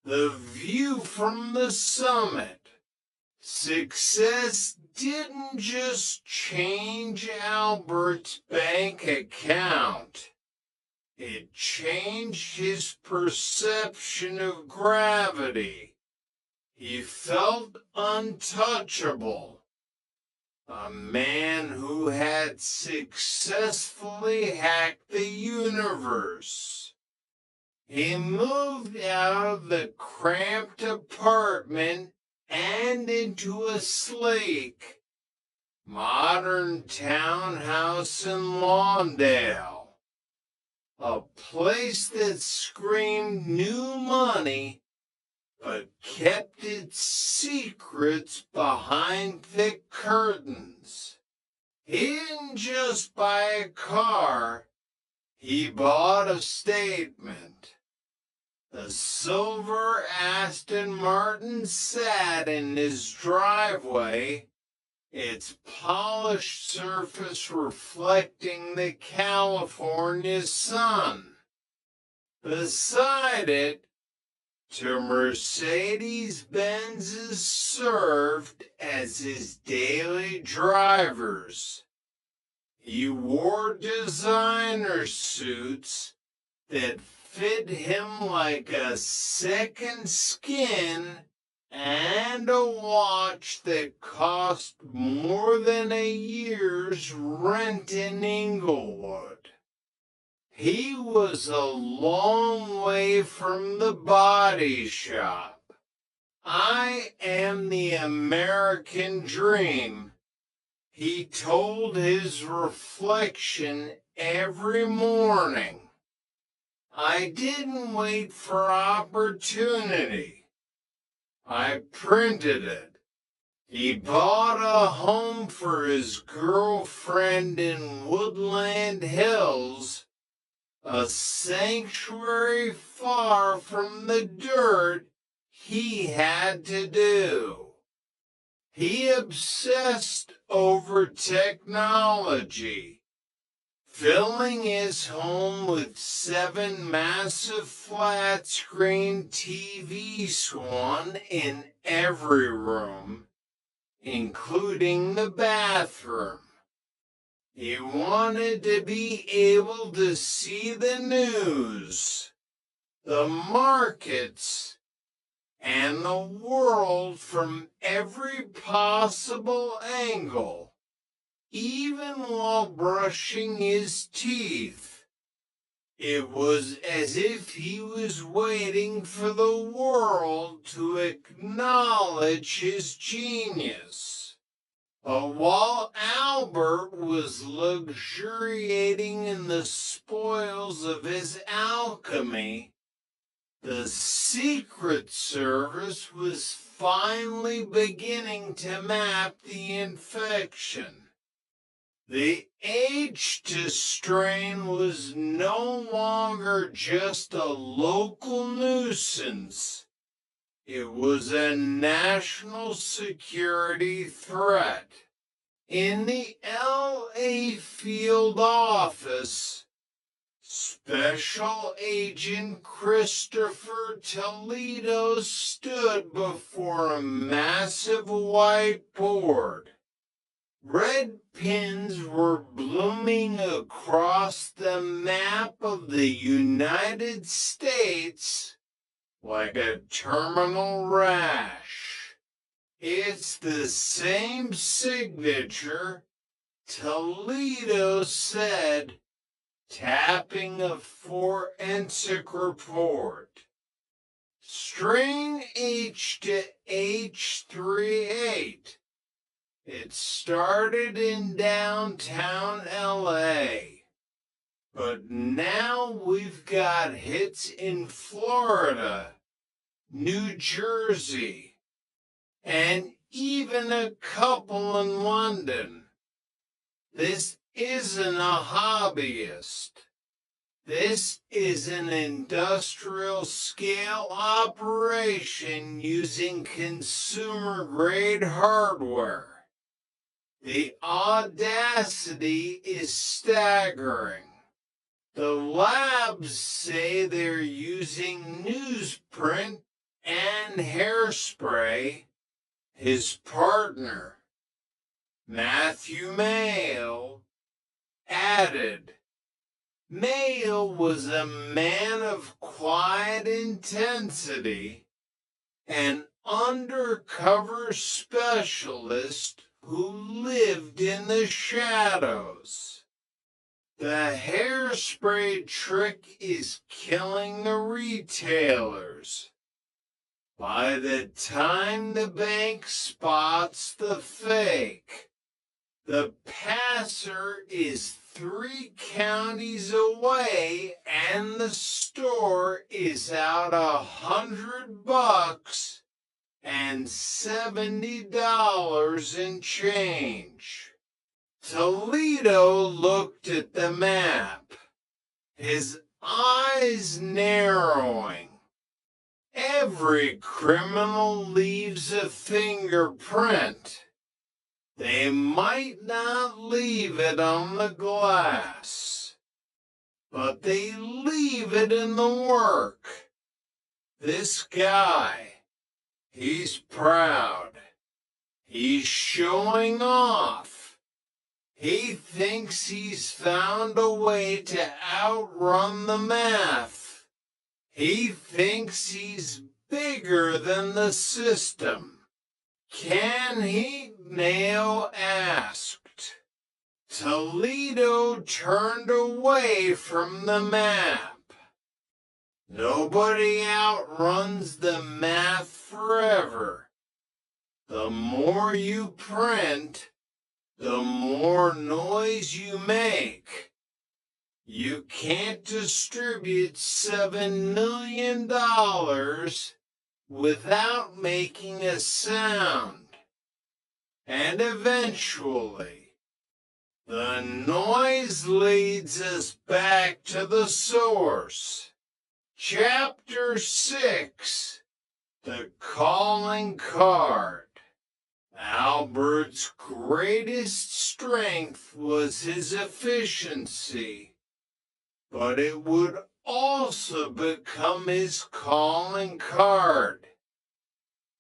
The View from the Summit. Success didn't just change Albert's bank account. It changed his perception of gravity. He felt untouchable. A man who had successfully hacked the universe. He moved out of the cramped apartment and into a sleek, modern townhouse in Lawndale. A place that screamed new money, but kept its secrets behind thick curtains. He didn't just buy a car, he bought a statement. The silver Aston Martin sat in his driveway, its polished surface reflecting the California sun. Beside it, two Mercedes-Benzes served as his daily drivers. He wore designer suits that fit him like a second skin and a watch that cost more than a year's rent in Inglewood. He was a long way from the body shop. I am the American dream, he told his reflection every morning. I didn't wait for opportunity. I printed it. He bought a home for his girlfriend in Woodland Hills, a sanctuary far from the dirt he had to do. He obsessed over technology, filling his home with 7 massive flat-screen TVs, one in every room, including the bathroom. He wanted to be able to see the news, the markets, and the world from every possible angle, even while brushing his teeth. It was as if he was waiting for the world to acknowledge his genius. While Albert was luxuriating in the spoils of his alchemy, the Secret Service was finally beginning to map the infection. The H2 strain was no longer just a local nuisance. It was a national security threat. In the LA field office, Special Agent Christopher Toledo stood before a massive whiteboard. Red pins were blooming across the map of the United States like a terminal rash. It's the same signature, Toledo said, tapping a forensic report. Strain H to H38. It started in downtown LA, but now we've got hits in Florida, New Jersey, and even a couple in London. This isn't a hobbyist. This is an industrial scale operation using consumer grade hardware. The audacity is staggering. The labs say they're using newsprint and hairspray. His partner, Matthew Mayo, added, Mayo was a man of quiet intensity, an undercover specialist who lived in the shadows. The hairspray trick is killing the retailers. By the time the bank spots the fake, the passer is 3 counties away and the store is out $100 and $70 in change. Toledo looked at the map, his eyes narrowing. Every criminal leaves a fingerprint. They might not leave it on the glass, but they leave it in the work. This guy, he's proud. He's showing off. He thinks he's found a way to outrun the math. He thinks he's bigger than the system. Can he? Mayo asked. Toledo turned away from the map. Nobody outruns the math forever. The more you print, the more noise you make. You can't distribute $7 million without making a sound. And eventually, the noise leads us back to the source. Chapter 6, The Calling Card. Albert's greatest strength was his efficiency, but it would also become his calling card.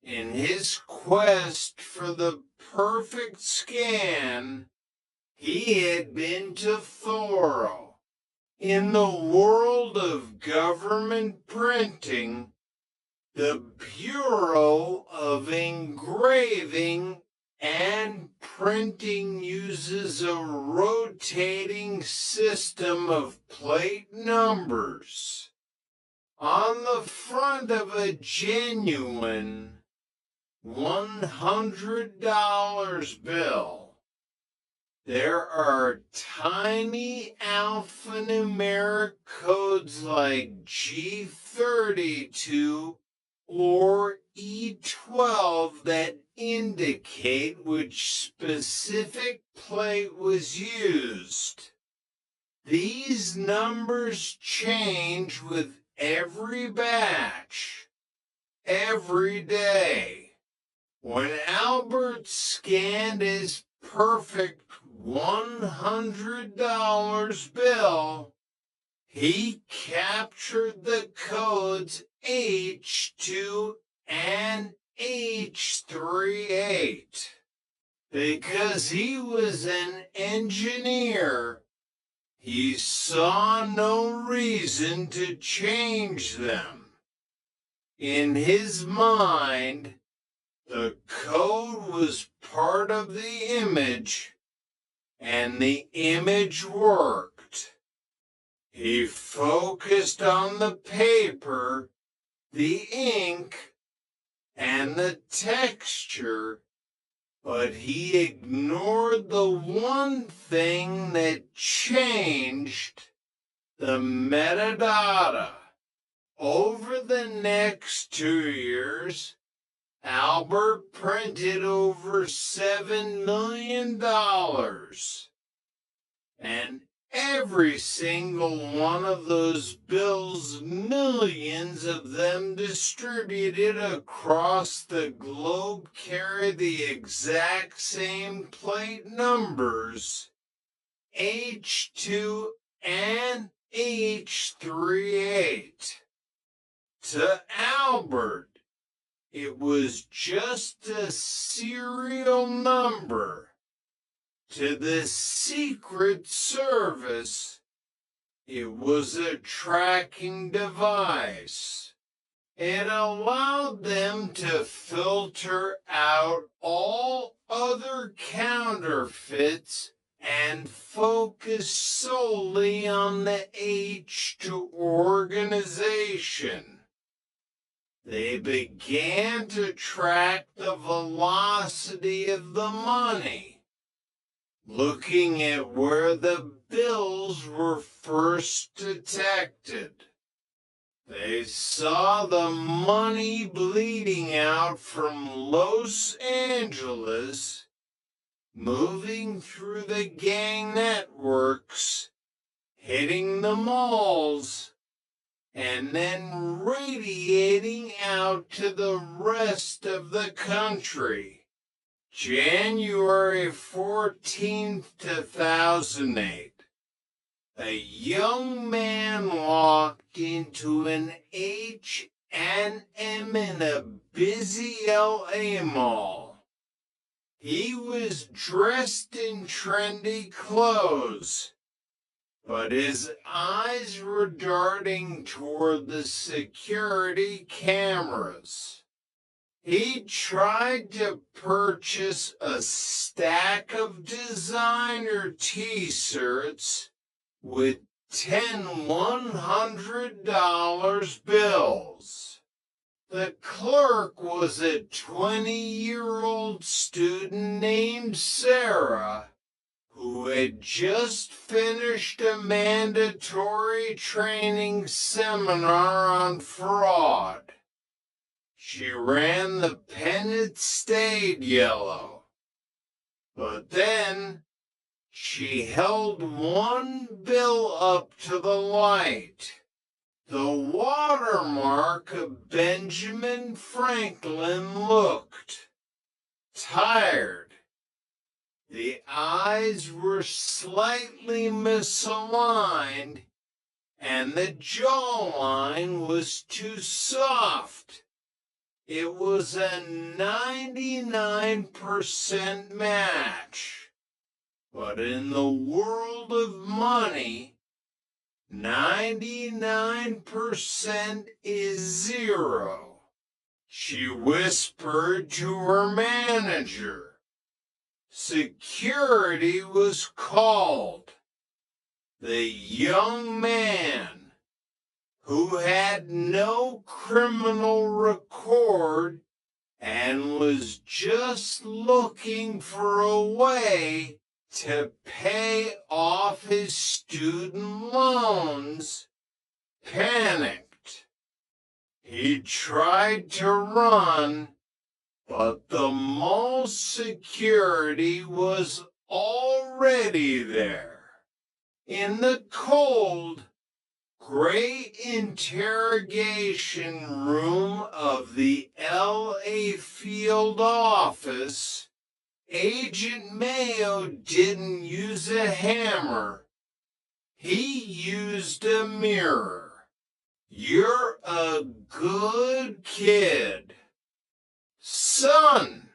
In his quest for the perfect scan, he had been to thorough. In the world of government printing, the Bureau of Engraving and Printing uses a rotating system of plate numbers. On the front of a genuine $100 bill, there are tiny alphanumeric codes like G32 or E12 that indicate which specific plate was used. These numbers change with every batch, every day. When Albert scanned his perfect $100 bill, he captured the codes H2 and H38. Because he was an engineer, he saw no reason to change them. In his mind, the code was part of the image, and the image worked. He focused on the paper, the ink, and the texture, but he ignored the one thing that changed: the metadata. Over the next 2 years, Albert printed over $7 million. And Every single one of those bills, millions of them distributed across the globe, carry the exact same plate numbers, H2 and H38. To Albert, it was just a serial number. To the Secret Service, it was a tracking device. It allowed them to filter out all other counterfeits and focus solely on the H2 organization. They began to track the velocity of the money, looking at where the bills were first detected. They saw the money bleeding out from Los Angeles, moving through the gang networks, hitting the malls, and then radiating out to the rest of the country. January 14th, 2008. A young man walked into an H&M in a busy LA mall. He was dressed in trendy clothes, but his eyes were darting toward the security cameras. He tried to purchase a stack of designer t-shirts with 10 $100 bills. The clerk was a 20-year-old student named Sarah, who had just finished a mandatory training seminar on fraud. She ran the pen that stayed yellow. But then she held one bill up to the light. The watermark of Benjamin Franklin looked tired. The eyes were slightly misaligned, and the jawline was too soft. It was a 99% match. But in the world of money, 99% is zero. She whispered to her manager. Security was called. The young man, who had no criminal record and was just looking for a way to pay off his student loans, panicked. He tried to run, but the mall security was already there. In the cold, gray interrogation room of the LA field office, Agent Mayo didn't use a hammer. He used a mirror. You're a good kid. Son,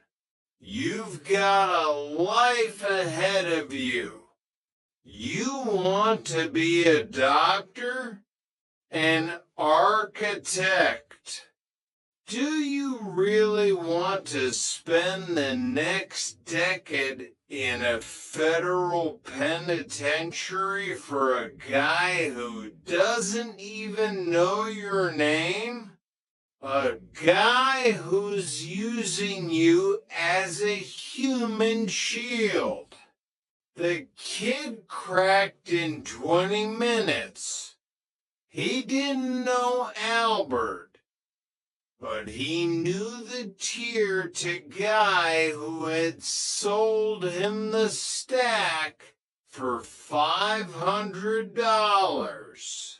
you've got a life ahead of you. You want to be a doctor? An architect? Do you really want to spend the next decade in a federal penitentiary for a guy who doesn't even know your name? A guy who's using you as a human shield. The kid cracked in 20 minutes. He didn't know Albert, but he knew the tier-to guy who had sold him the stack for $500.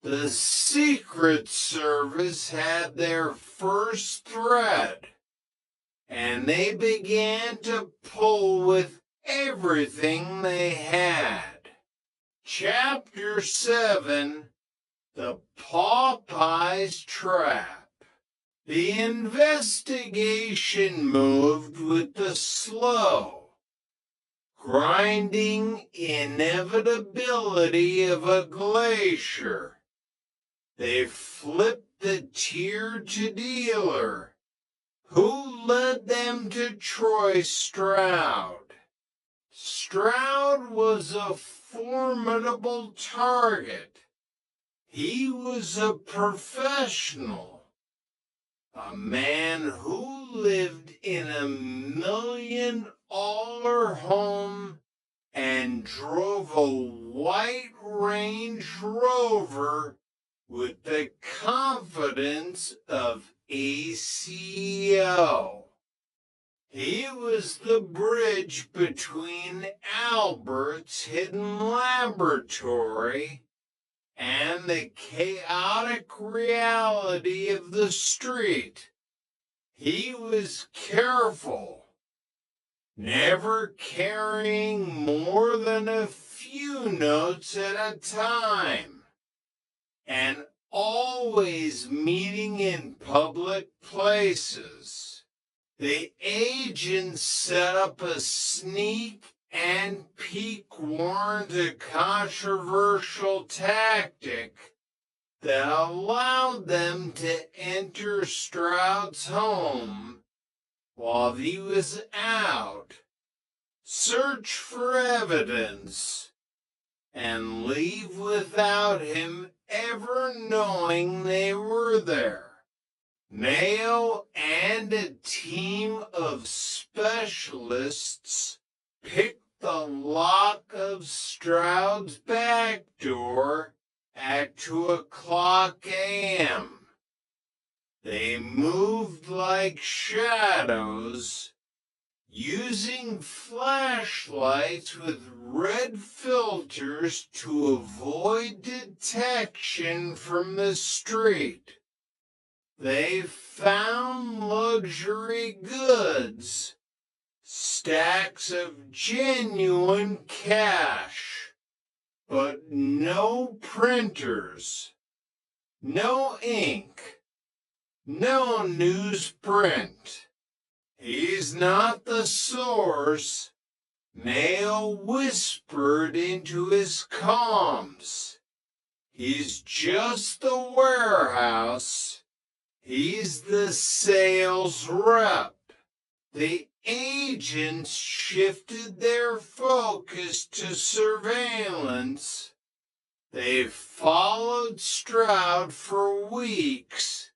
The Secret Service had their first thread, and they began to pull with everything they had. Chapter 7, The Popeyes Trap. The investigation moved with the slow, grinding inevitability of a glacier. They flipped the tier to dealer, who led them to Troy Stroud. Stroud was a formidable target. He was a professional, a man who lived in a $1 million home and drove a white Range Rover with the confidence of ACO. He was the bridge between Albert's hidden laboratory and the chaotic reality of the street. He was careful, never carrying more than a few notes at a time, and always meeting in public places. The agents set up a sneak and peek warrant, a controversial tactic that allowed them to enter Stroud's home while he was out, search for evidence, and leave without him ever knowing they were there. Mayo and a team of specialists picked the lock of Stroud's back door at 2:00 a.m. They moved like shadows, using flashlights with red filters to avoid detection from the street. They found luxury goods, stacks of genuine cash, but no printers, no ink, no newsprint. He's not the source, Mayo whispered into his comms. He's just the warehouse. He's the sales rep. The agents shifted their focus to surveillance. They followed Stroud for weeks,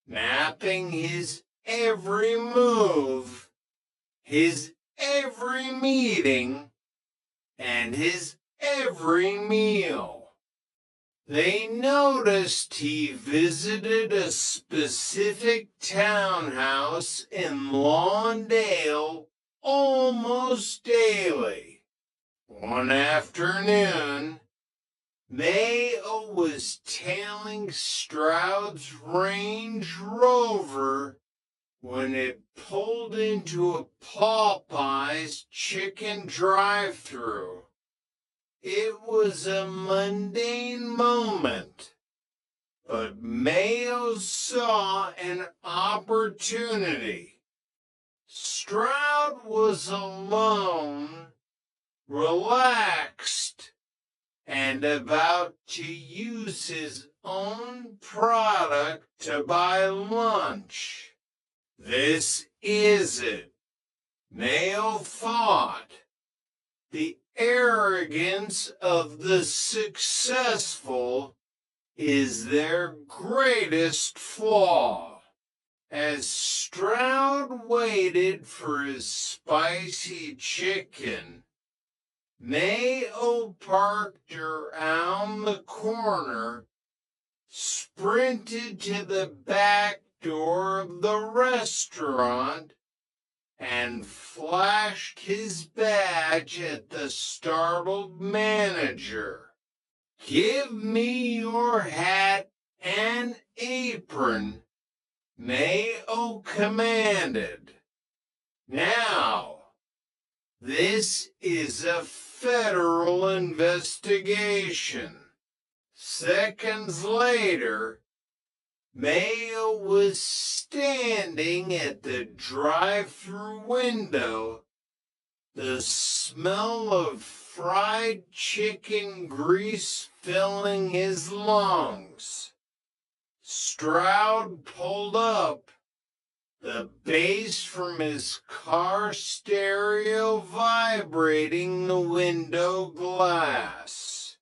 mapping his every move, his every meeting, and his every meal. They noticed he visited a specific townhouse in Lawndale almost daily. One afternoon, Mayo was tailing Stroud's Range Rover when it pulled into a Popeyes chicken drive-thru. It was a mundane moment, but Mayo saw an opportunity. Stroud was alone, relaxed, and about to use his own product to buy lunch. This is it, Mayo thought. The arrogance of the successful is their greatest flaw. As Stroud waited for his spicy chicken, Mayo parked around the corner, sprinted to the back door of the restaurant, and flashed his badge at the startled manager. "Give me your hat and apron," Mayo commanded. "Now, this is a federal investigation." Seconds later, Mayo was standing at the drive-through window, the smell of fried chicken grease filling his lungs. Stroud pulled up, the bass from his car stereo vibrating the window glass.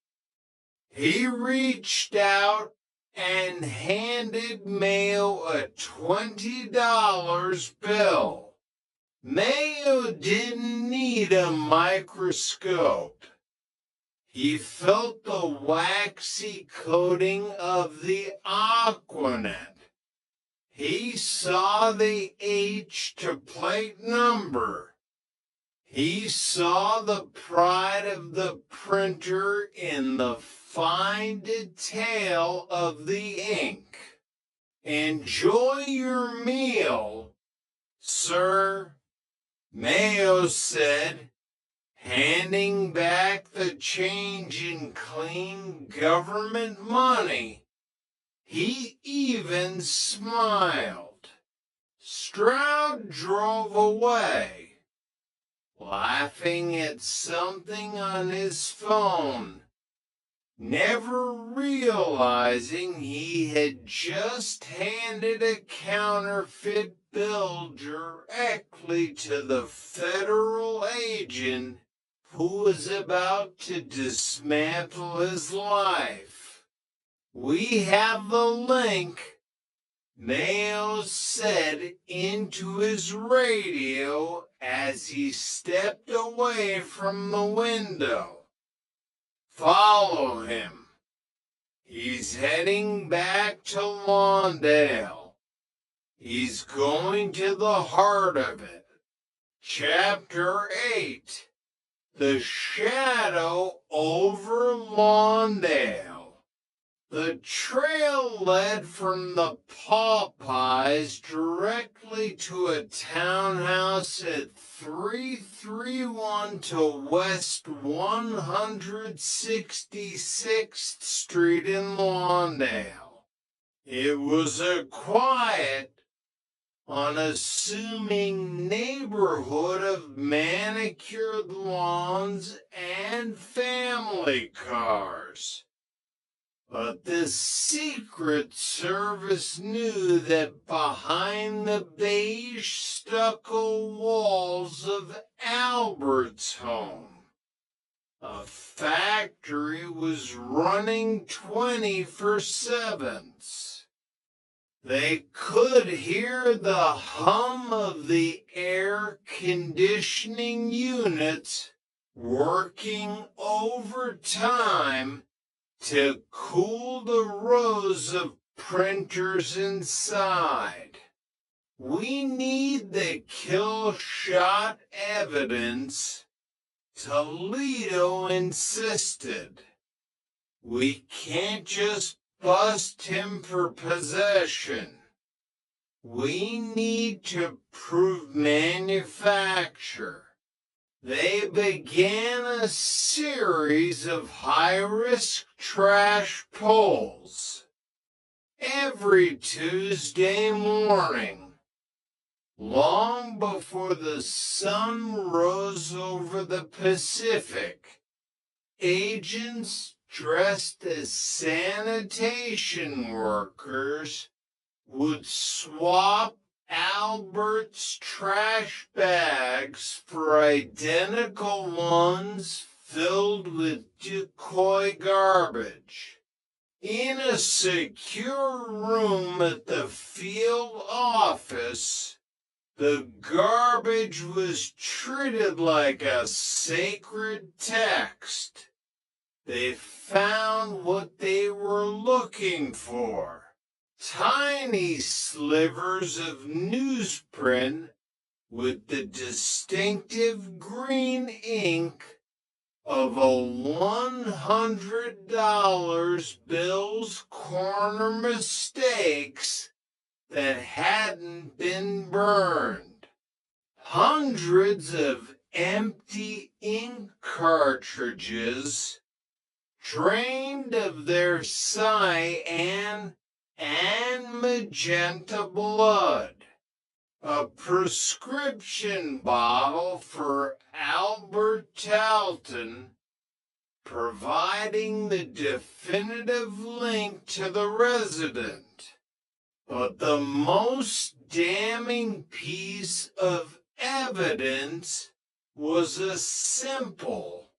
He reached out and handed Mayo a $20 bill. Mayo didn't need a microscope. He felt the waxy coating of the Aquanet. He saw the H to plate number. He saw the pride of the printer in the fine detail of the ink. "Enjoy your meal, sir," Mayo said, handing back the change in clean government money. He even smiled. Stroud drove away, laughing at something on his phone, never realizing he had just handed a counterfeit bill directly to the federal agent who was about to dismantle his life. "We have the link," Mayo said into his radio as he stepped away from the window. "Follow him. He's heading back to Lawndale. He's going to the heart of it." Chapter 8. The Shadow over Lawndale. The trail led from the Popeyes directly to a townhouse at 331 to West 166th Street in Lawndale. It was a quiet, unassuming neighborhood of manicured lawns and family cars. But the Secret Service knew that behind the beige stucco walls of Albert's home, a factory was running 24/7s. They could hear the hum of the air conditioning units working overtime to cool the rows of printers inside. "We need the kill shot evidence," Toledo insisted. "We can't just bust him for possession. We need to prove manufacture." They began a series of high-risk trash pulls. Every Tuesday morning, long before the sun rose over the Pacific, agents dressed as sanitation workers would swap Albert's trash bags for identical ones filled with decoy garbage. In a secure room at the field office, the garbage was treated like a sacred text. They found what they were looking for: tiny slivers of newsprint with the distinctive green ink of a $100 Bill's Corner mistakes that hadn't been burned. Hundreds of empty ink cartridges drained of their cyan and magenta blood. A prescription bottle for Albert Talton, providing the definitive link to the resident. But the most damning piece of evidence was a simple,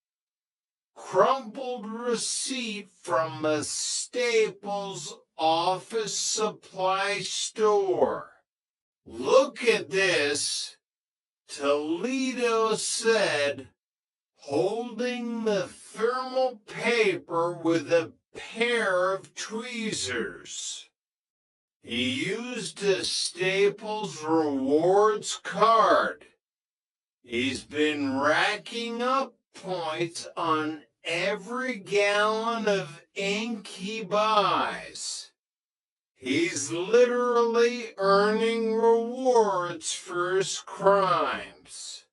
crumpled receipt from a Staples office supply store. "Look at this," Toledo said, holding the thermal paper with a pair of tweezers. He used a Staples Rewards card. He's been racking up points on every gallon of ink he buys. He's literally earning rewards for his crimes.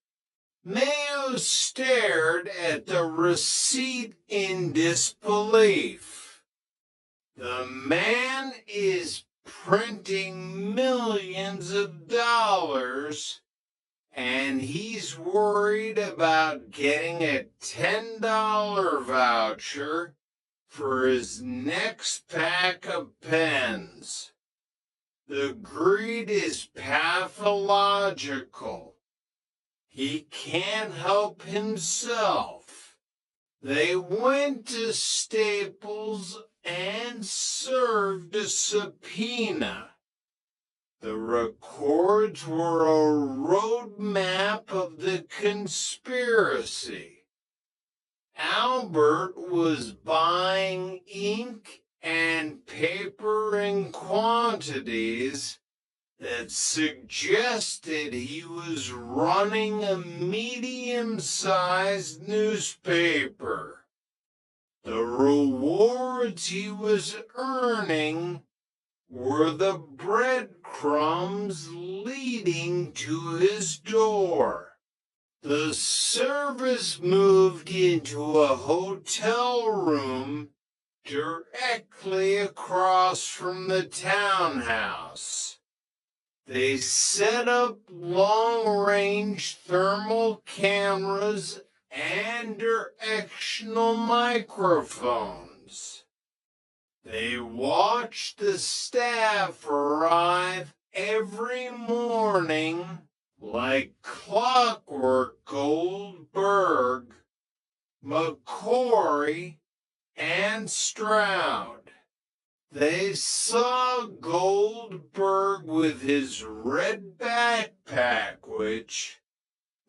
Mayo stared at the receipt in disbelief. The man is printing millions of dollars, and he's worried about getting a $10 voucher for his next pack of pens. The greed is pathological. He can't help himself. They went to Staples and served a subpoena. The records were a roadmap of the conspiracy. Albert was buying ink and paper in quantities that suggested he was running a medium-sized newspaper. The rewards he was earning were the breadcrumbs leading to his door. The service moved into a hotel room directly across from the townhouse. They set up long-range thermal cameras and directional microphones. They watched the staff arrive every morning like clockwork. Goldberg, McCory, and Stroud. They saw Goldberg with his red backpack, which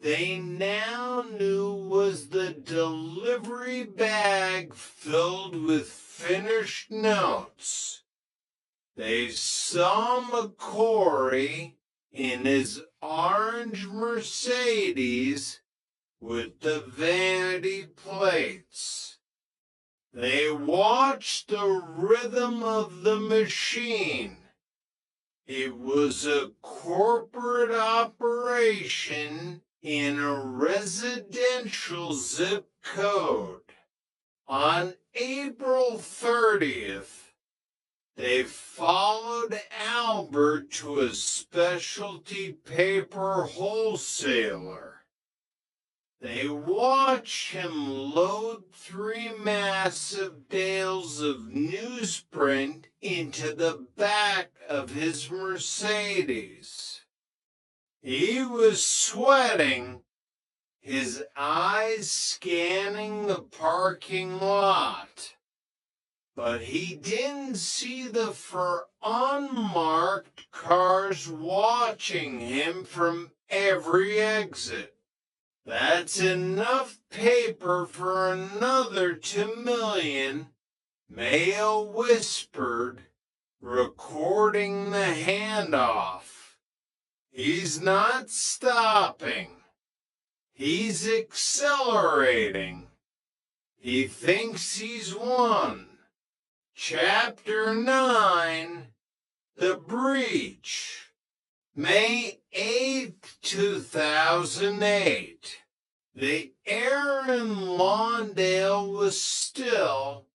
they now knew was the delivery bag filled with finished notes. They saw McCory in his orange Mercedes with the vanity plates. They watched the rhythm of the machine. It was a corporate operation in a residential zip code. On April 30th, they followed Albert to a specialty paper wholesaler. They watched him load 3 massive bales of newsprint into the back of his Mercedes. He was sweating, his eyes scanning the parking lot. But he didn't see the unmarked cars watching him from every exit. "That's enough paper for another 2 million, Mayo whispered, recording the handoff. He's not stopping. He's accelerating. He thinks he's won. Chapter 9, The Breach. May 8th, 2008. The air in Lawndale was still,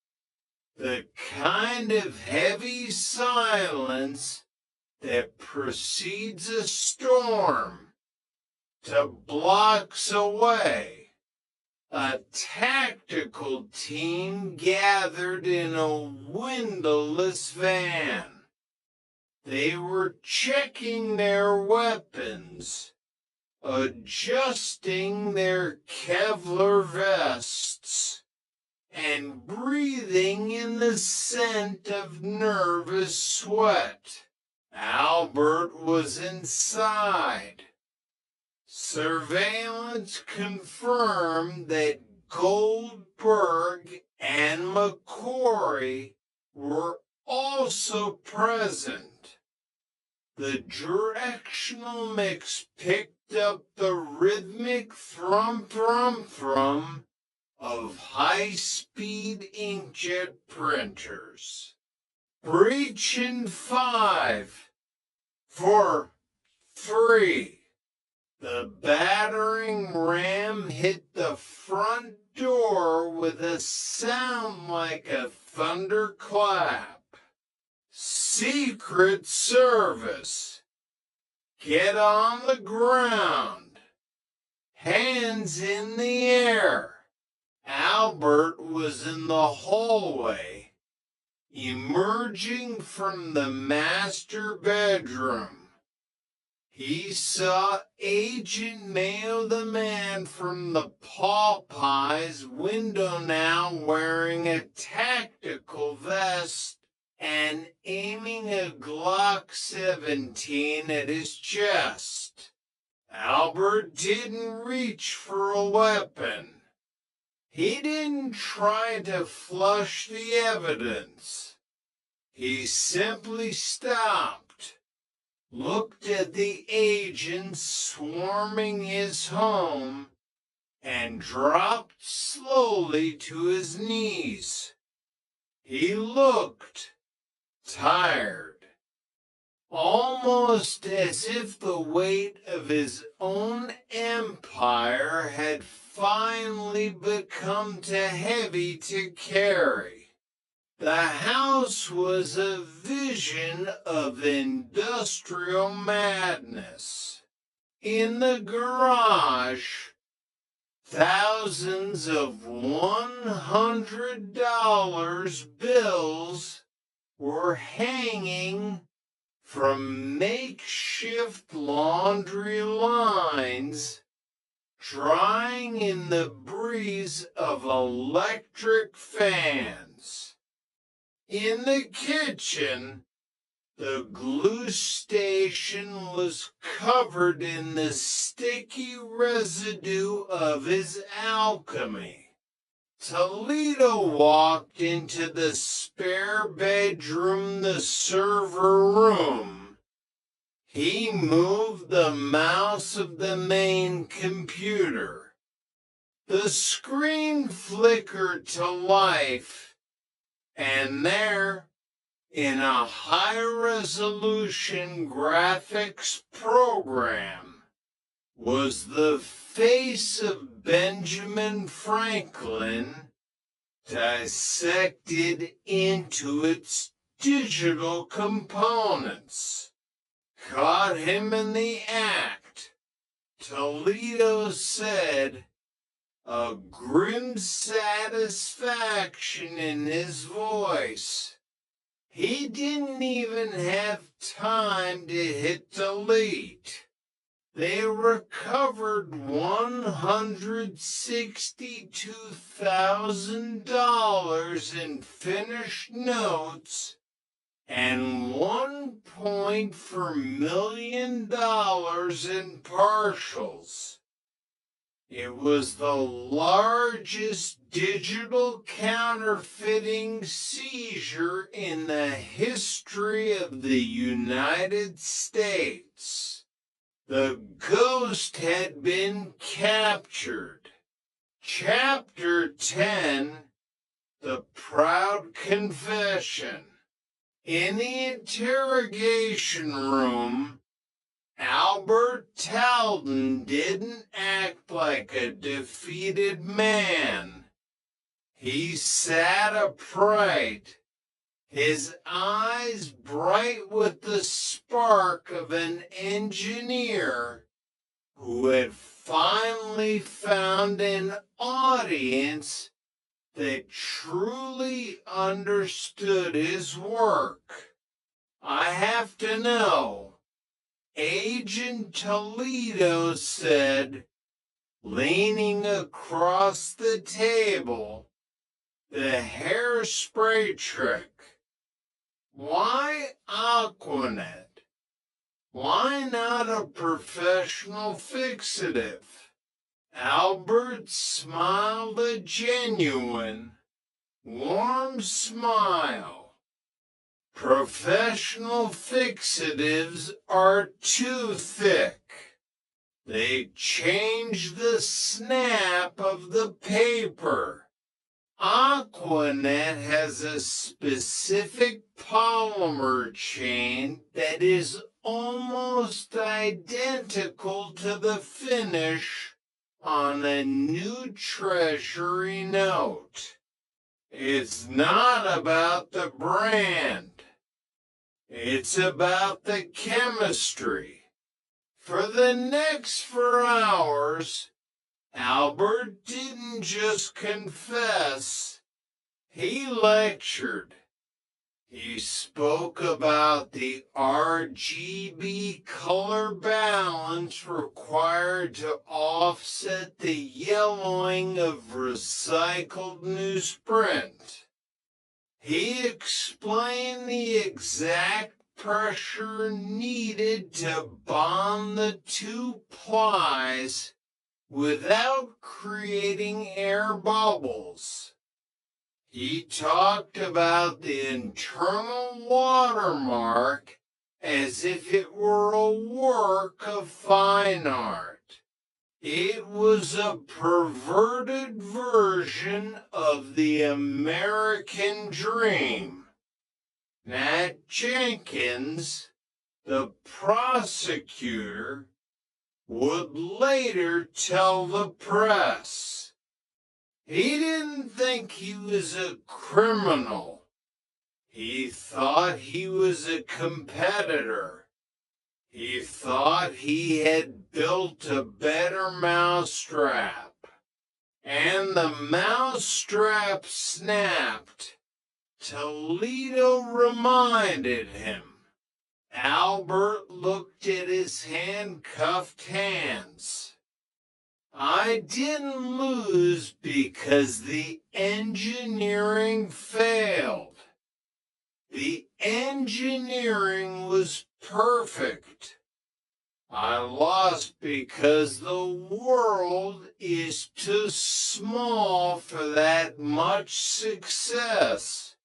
the kind of heavy silence that precedes a storm. To blocks away, a tactical team gathered in a windowless van. They were checking their weapons, adjusting their Kevlar vests, and breathing in the scent of nervous sweat. Albert was inside. Surveillance confirmed that Goldberg and McCory were also present. The directional mix picked up the rhythmic thrum-thrum-thrum of high-speed inkjet printers. Breach in 5, 4, 3. The battering ram hit the front door with a sound like a thunderclap. Secret Service. Get on the ground. Hands in the air. Albert was in the hallway, emerging from the master bedroom. He saw Agent Mayo the man from the Popeyes window now wearing a tactical vest and aiming a Glock 17 at his chest. Albert didn't reach for a weapon. He didn't try to flush the evidence. He simply stopped, looked at the agents swarming his home, and dropped slowly to his knees. He looked tired, almost as if the weight of his own empire had finally become too heavy to carry. The house was a vision of industrial madness. In the garage, thousands of $100 bills were hanging from makeshift laundry lines, drying in the breeze of electric fans. In the kitchen, the glue station was covered in the sticky residue of his alchemy. Toledo walked into the spare bedroom, the server room. He moved the mouse of the main computer. The screen flickered to life, and there, in a high-resolution graphics program, was the face of Benjamin Franklin dissected into its digital components. Caught him in the act, Toledo said, a grim satisfaction in his voice. He didn't even have time to hit delete. They recovered $162,000 in finished notes and $1.4 million in partials. It was the largest digital counterfeiting seizure in the history of the United States. The ghost had been captured. Chapter 10, The Proud Confession. In the interrogation room, Albert Talden didn't act like a defeated man. He sat upright, his eyes bright with the spark of an engineer who had finally found an audience that truly understood his work. I have to know, Agent Toledo said, leaning across the table, the hairspray trick. Why Aquanet? Why not a professional fixative? Albert smiled a genuine, warm smile. Professional fixatives are too thick. They change the snap of the paper. Aquanet has a specific polymer chain that is almost identical to the finish on a new Treasury note. It's not about the brand. It's about the chemistry. For the next 4 hours, Albert didn't just confess, he lectured. He spoke about the RGB color balance required to offset the yellowing of recycled newsprint. He explained the exact pressure needed to bond the two plies without creating air bubbles. He talked about the internal watermark as if it were a work of fine art. It was a perverted version of the American dream. Nat Jenkins, the prosecutor, would later tell the press. He didn't think he was a criminal. He thought he was a competitor. He thought he had built a better mousetrap. And the mousetrap snapped. Toledo reminded him. Albert looked at his handcuffed hands. I didn't lose because the engineering failed. The engineering was perfect. I lost because the world is too small for that much success.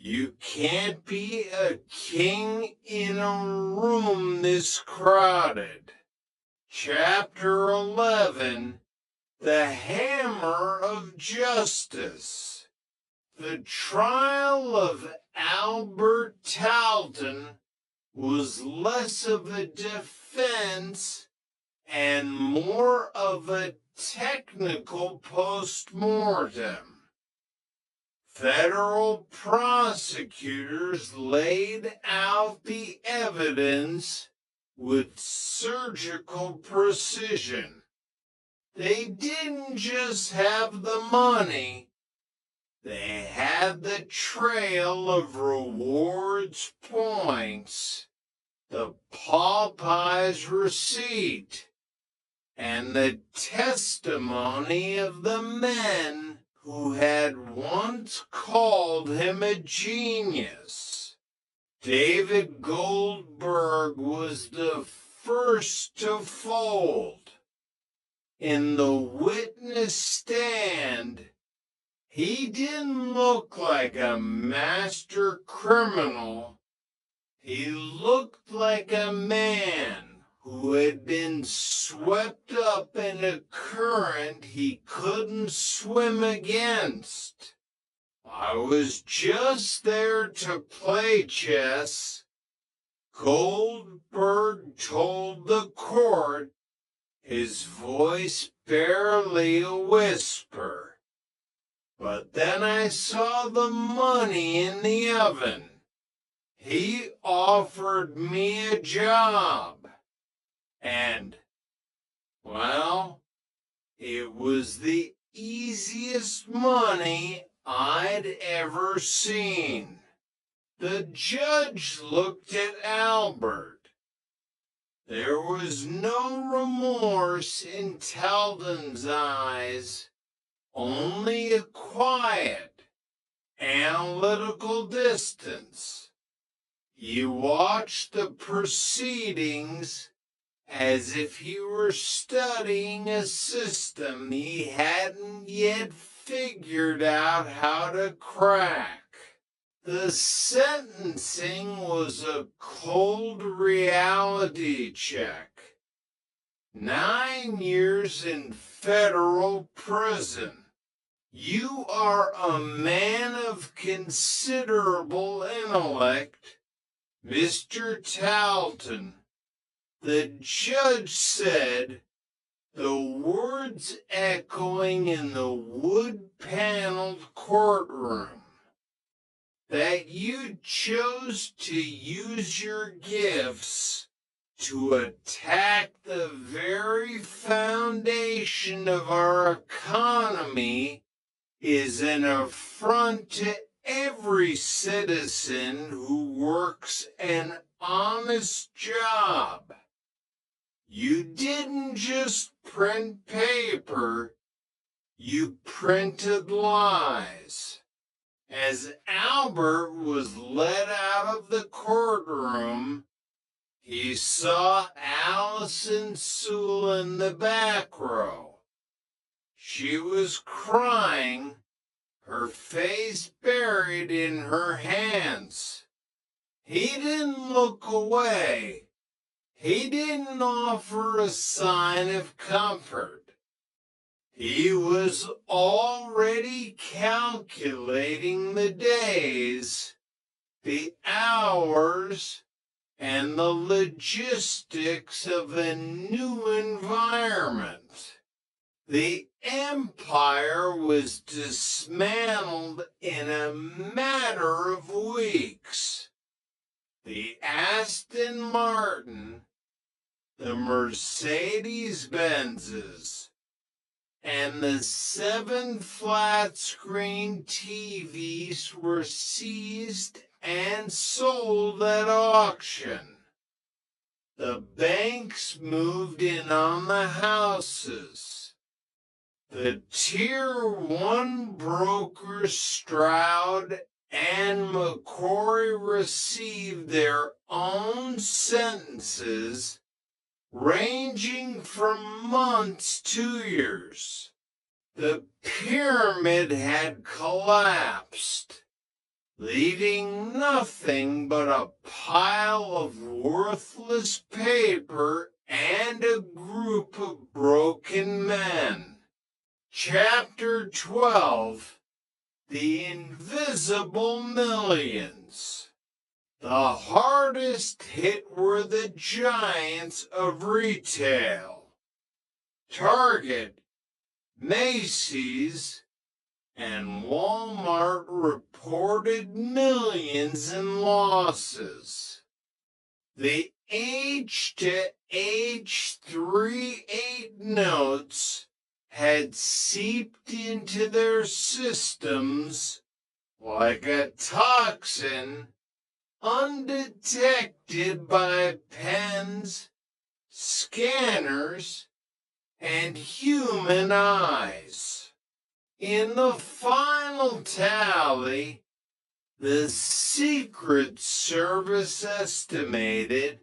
You can't be a king in a room this crowded. Chapter 11, The Hammer of Justice. The trial of Albert Talden was less of a defense and more of a technical post-mortem. Federal prosecutors laid out the evidence with surgical precision. They didn't just have the money, they had the trail of rewards points, the Popeyes receipt, and the testimony of the men who had once called him a genius. David Goldberg was the first to fold. In the witness stand, he didn't look like a master criminal. He looked like a man who had been swept up in a current he couldn't swim against. I was just there to play chess. Goldberg told the court, his voice barely a whisper. But then I saw the money in the oven. He offered me a job. And, well, it was the easiest money I'd ever seen. The judge looked at Albert. There was no remorse in Teldon's eyes, only a quiet, analytical distance. He watched the proceedings as if he were studying a system he hadn't yet figured out how to crack. The sentencing was a cold reality check. 9 years in federal prison. You are a man of considerable intellect, Mr. Talton. The judge said, the words echoing in the wood-paneled courtroom, that you chose to use your gifts to attack the very foundation of our economy is an affront to every citizen who works an honest job. You didn't just print paper, you printed lies. As Albert was led out of the courtroom, he saw Allison Sewell in the back row. She was crying, her face buried in her hands. He didn't look away. He didn't offer a sign of comfort. He was already calculating the days, the hours, and the logistics of a new environment. The empire was dismantled in a matter of weeks. The Aston Martin, the Mercedes-Benzes, and the 7 flat-screen TVs were seized and sold at auction. The banks moved in on the houses. The Tier 1 brokers Stroud and McCory received their own sentences ranging from months to years. The pyramid had collapsed, leaving nothing but a pile of worthless paper and a group of broken men. Chapter 12, The Invisible Millions. The hardest hit were the giants of retail. Target, Macy's, and Walmart reported millions in losses. The H to H38 notes had seeped into their systems like a toxin, undetected by pens, scanners, and human eyes. In the final tally, the Secret Service estimated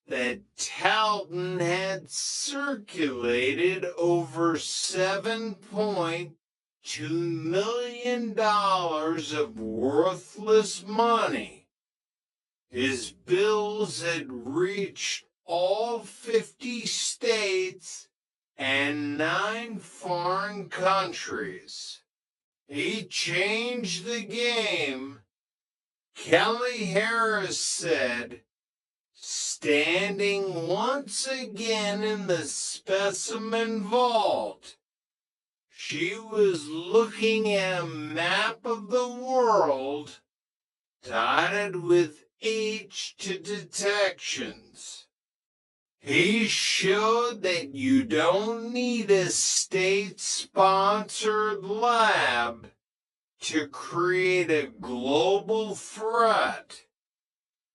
that Talton had circulated over $7.2 million of worthless money. His bills had reached all 50 states and 9 foreign countries. He changed the game. Kelly Harris said, standing once again in the specimen vault, she was looking at a map of the world dotted with H to detections. He showed that you don't need a state-sponsored lab to create a global threat.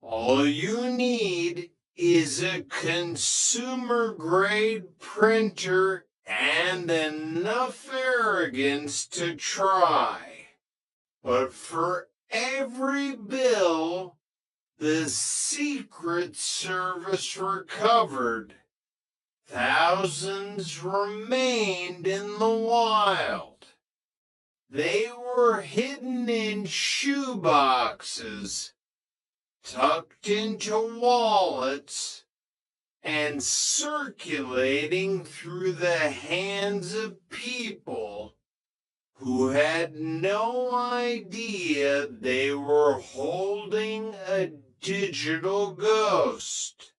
All you need is a consumer-grade printer and enough arrogance to try. But for every bill the Secret Service recovered, thousands remained in the wild. They were hidden in shoeboxes, tucked into wallets, and circulating through the hands of people who had no idea they were holding a digital ghost.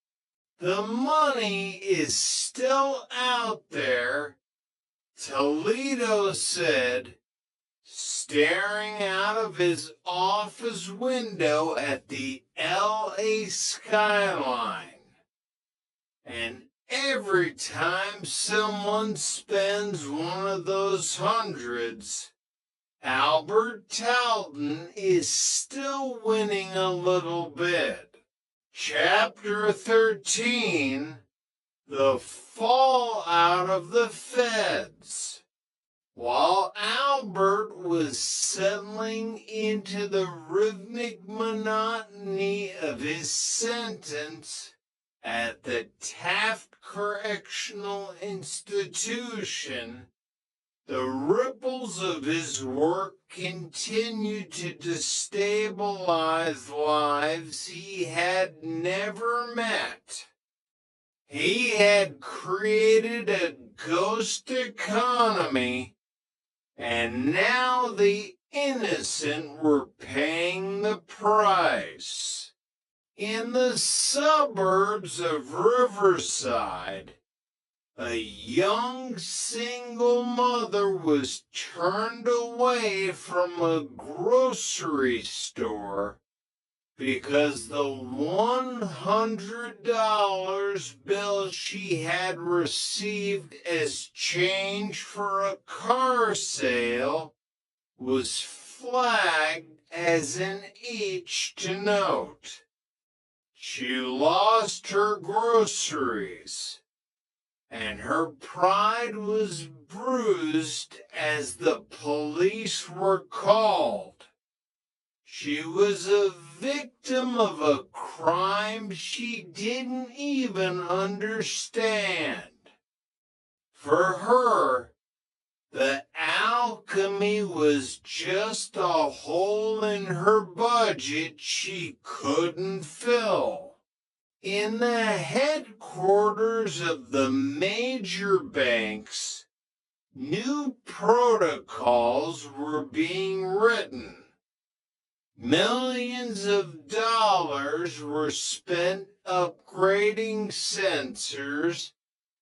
The money is still out there, Toledo said, staring out of his office window at the LA skyline. And every time someone spends one of those hundreds, Albert Talton is still winning a little bit. Chapter 13, The Fallout of the Feds. While Albert was settling into the rhythmic monotony of his sentence at the Taft Correctional Institution, the ripples of his work continued to destabilize lives he had never met. He had created a ghost economy, and now the innocent were paying the price. In the suburbs of Riverside, a young single mother was turned away from a grocery store because the $100 bill she had received as change for a car sale was flagged as an H to note. She lost her groceries, and her pride was bruised as the police were called. She was a victim of a crime she didn't even understand. For her, the alchemy was just a hole in her budget she couldn't fill. In the headquarters of the major banks, new protocols were being written. Millions of dollars were spent upgrading sensors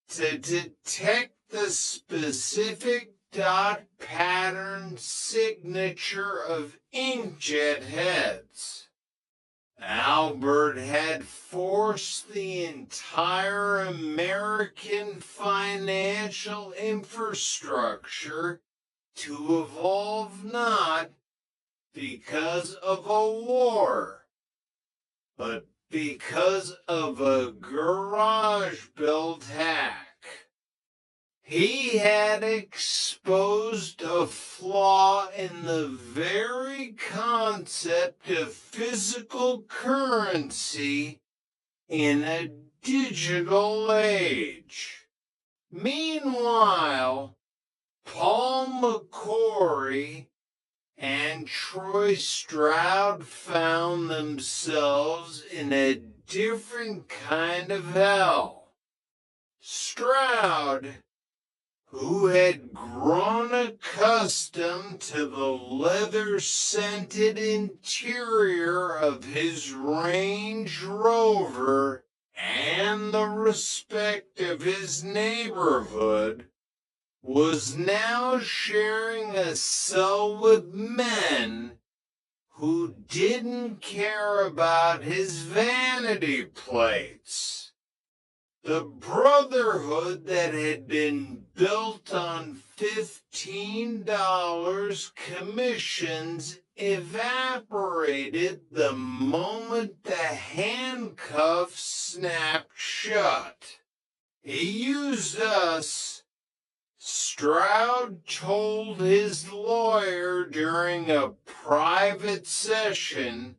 to detect the specific dot pattern signature of inkjet heads. Albert had forced the entire American financial infrastructure to evolve not because of a war, but because of a garage-built hack. He had exposed a flaw in the very concept of physical currency in a digital age. Meanwhile, Paul McCrory and Troy Stroud found themselves in a different kind of hell. Stroud, who had grown accustomed to the leather-scented interior of his Range Rover and the respect of his neighborhood, was now sharing a cell with men who didn't care about his vanity plates. The brotherhood that had been built on $15 commissions evaporated the moment the handcuffs snapped shut. He used us, Stroud told his lawyer during a private session,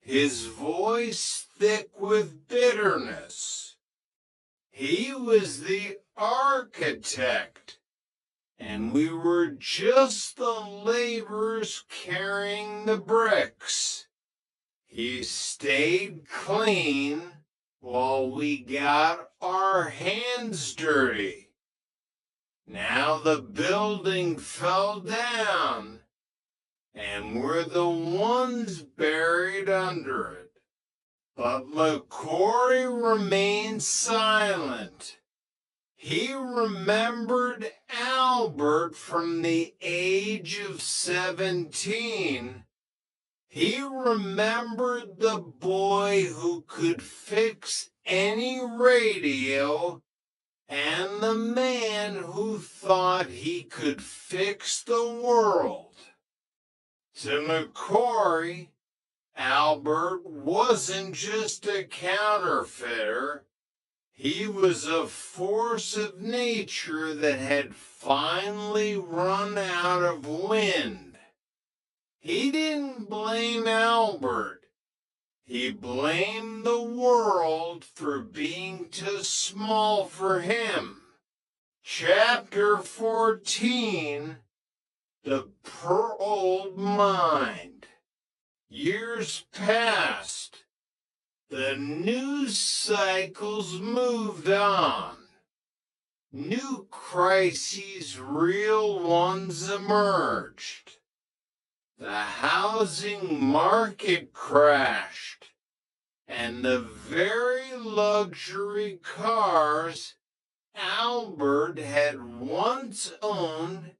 his voice thick with bitterness. He was the architect, and we were just the laborers carrying the bricks. He stayed clean while we got our hands dirty. Now the building fell down, and we're the ones buried under it. But LaCory remained silent. He remembered Albert from the age of 17. He remembered the boy who could fix any radio and the man who thought he could fix the world. To LaCory, Albert wasn't just a counterfeiter. He was a force of nature that had finally run out of wind. He didn't blame Albert. He blamed the world for being too small for him. Chapter 14, The Pearled Mind. Years passed. The news cycles moved on. New crises, real ones, emerged. The housing market crashed, and the very luxury cars Albert had once owned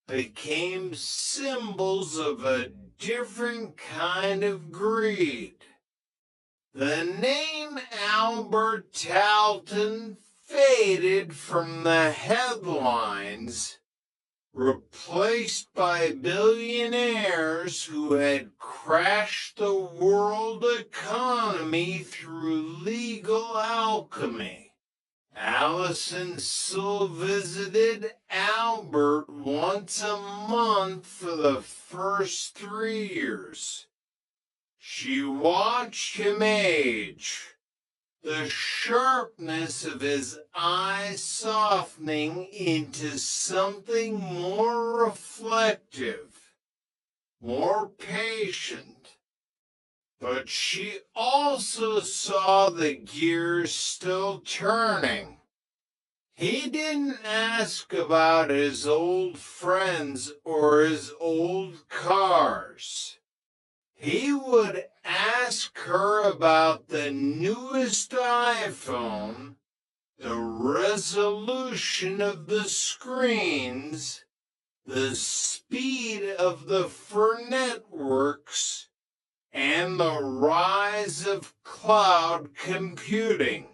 became symbols of a different kind of greed. The name Albert Talton faded from the headlines, replaced by billionaires who had crashed the world economy through legal alchemy. Allison still visited Albert once a month for the first 3 years. She watched him age, the sharpness of his eyes softening into something more reflective, more patient. But she also saw the gears still turning. He didn't ask about his old friends or his old cars. He would ask her about the newest iPhone, the resolution of the screens, the speed of the networks, and the rise of cloud computing.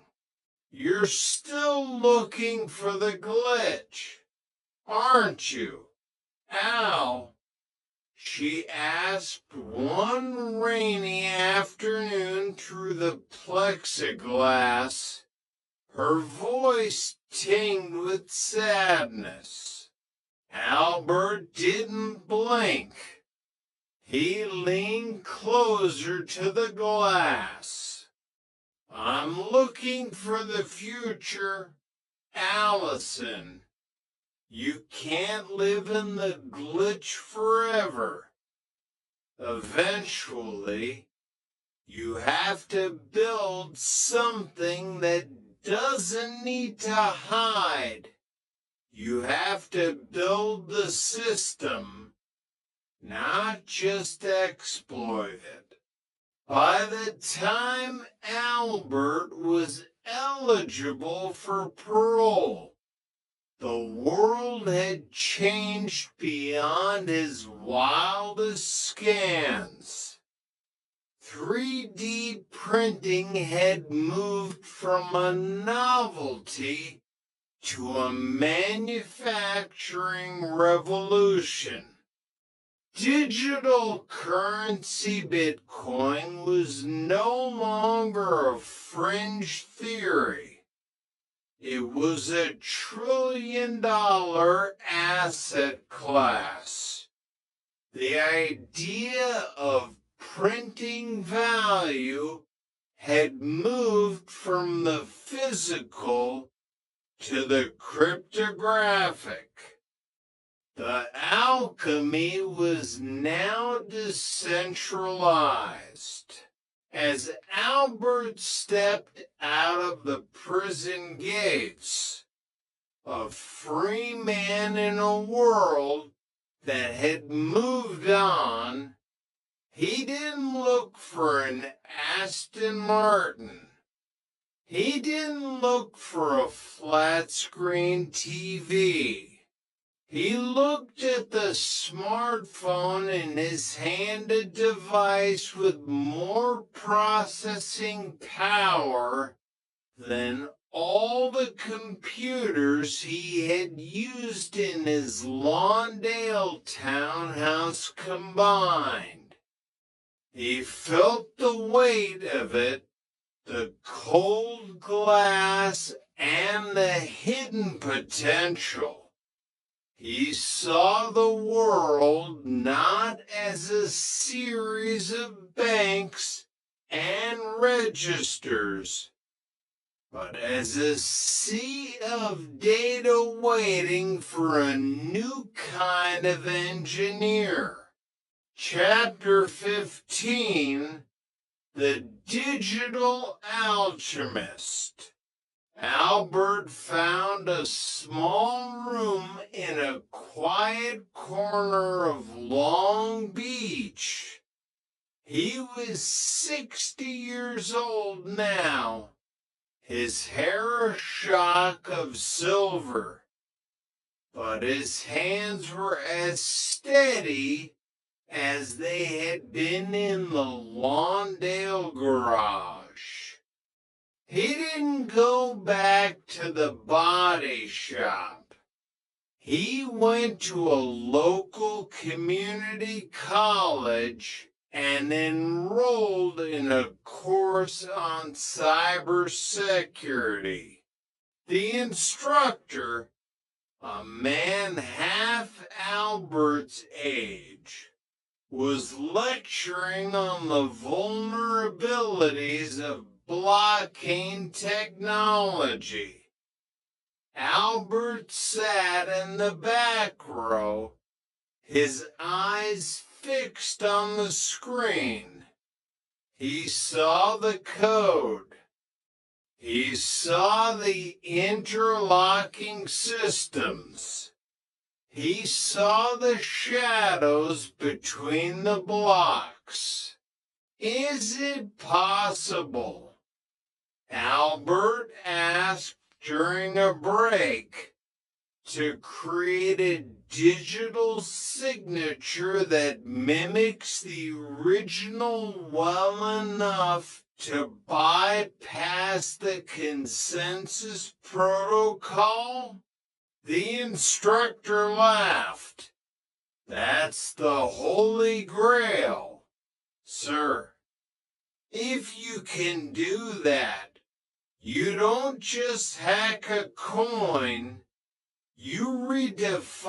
You're still looking for the glitch, aren't you, Al? She asked one rainy afternoon through the plexiglass, her voice tinged with sadness. Albert didn't blink. He leaned closer to the glass. I'm looking for the future, Allison. You can't live in the glitch forever. Eventually, You have to build something that doesn't need to hide. You have to build the system, not just exploit it. By the time Albert was eligible for parole, the world had changed beyond his wildest scans. 3D printing had moved from a novelty to a manufacturing revolution. Digital currency Bitcoin was no longer a fringe theory. It was a trillion-dollar asset class. The idea of printing value had moved from the physical to the cryptographic. The alchemy was now decentralized. As Albert stepped out of the prison gates, a free man in a world that had moved on, he didn't look for an Aston Martin. He didn't look for a flat-screen TV. He looked at the smartphone in his hand, a device with more processing power than all the computers he had used in his Lawndale townhouse combined. He felt the weight of it, the cold glass, and the hidden potential. He saw the world not as a series of banks and registers, but as a sea of data waiting for a new kind of engineer. Chapter 15, The Digital Alchemist. Albert found a small room in a quiet corner of Long Beach. He was 60 years old now, his hair a shock of silver, but his hands were as steady as they had been in the Lawndale garage. He didn't go back to the body shop. He went to a local community college and enrolled in a course on cybersecurity. The instructor, a man half Albert's age, was lecturing on the vulnerabilities of blockchain technology. Albert sat in the back row, his eyes fixed on the screen. He saw the code. He saw the interlocking systems. He saw the shadows between the blocks. Is it possible? Albert asked during a break, to create a digital signature that mimics the original well enough to bypass the consensus protocol? The instructor laughed. That's the Holy Grail, sir. If you can do that, you don't just hack a coin, you redefine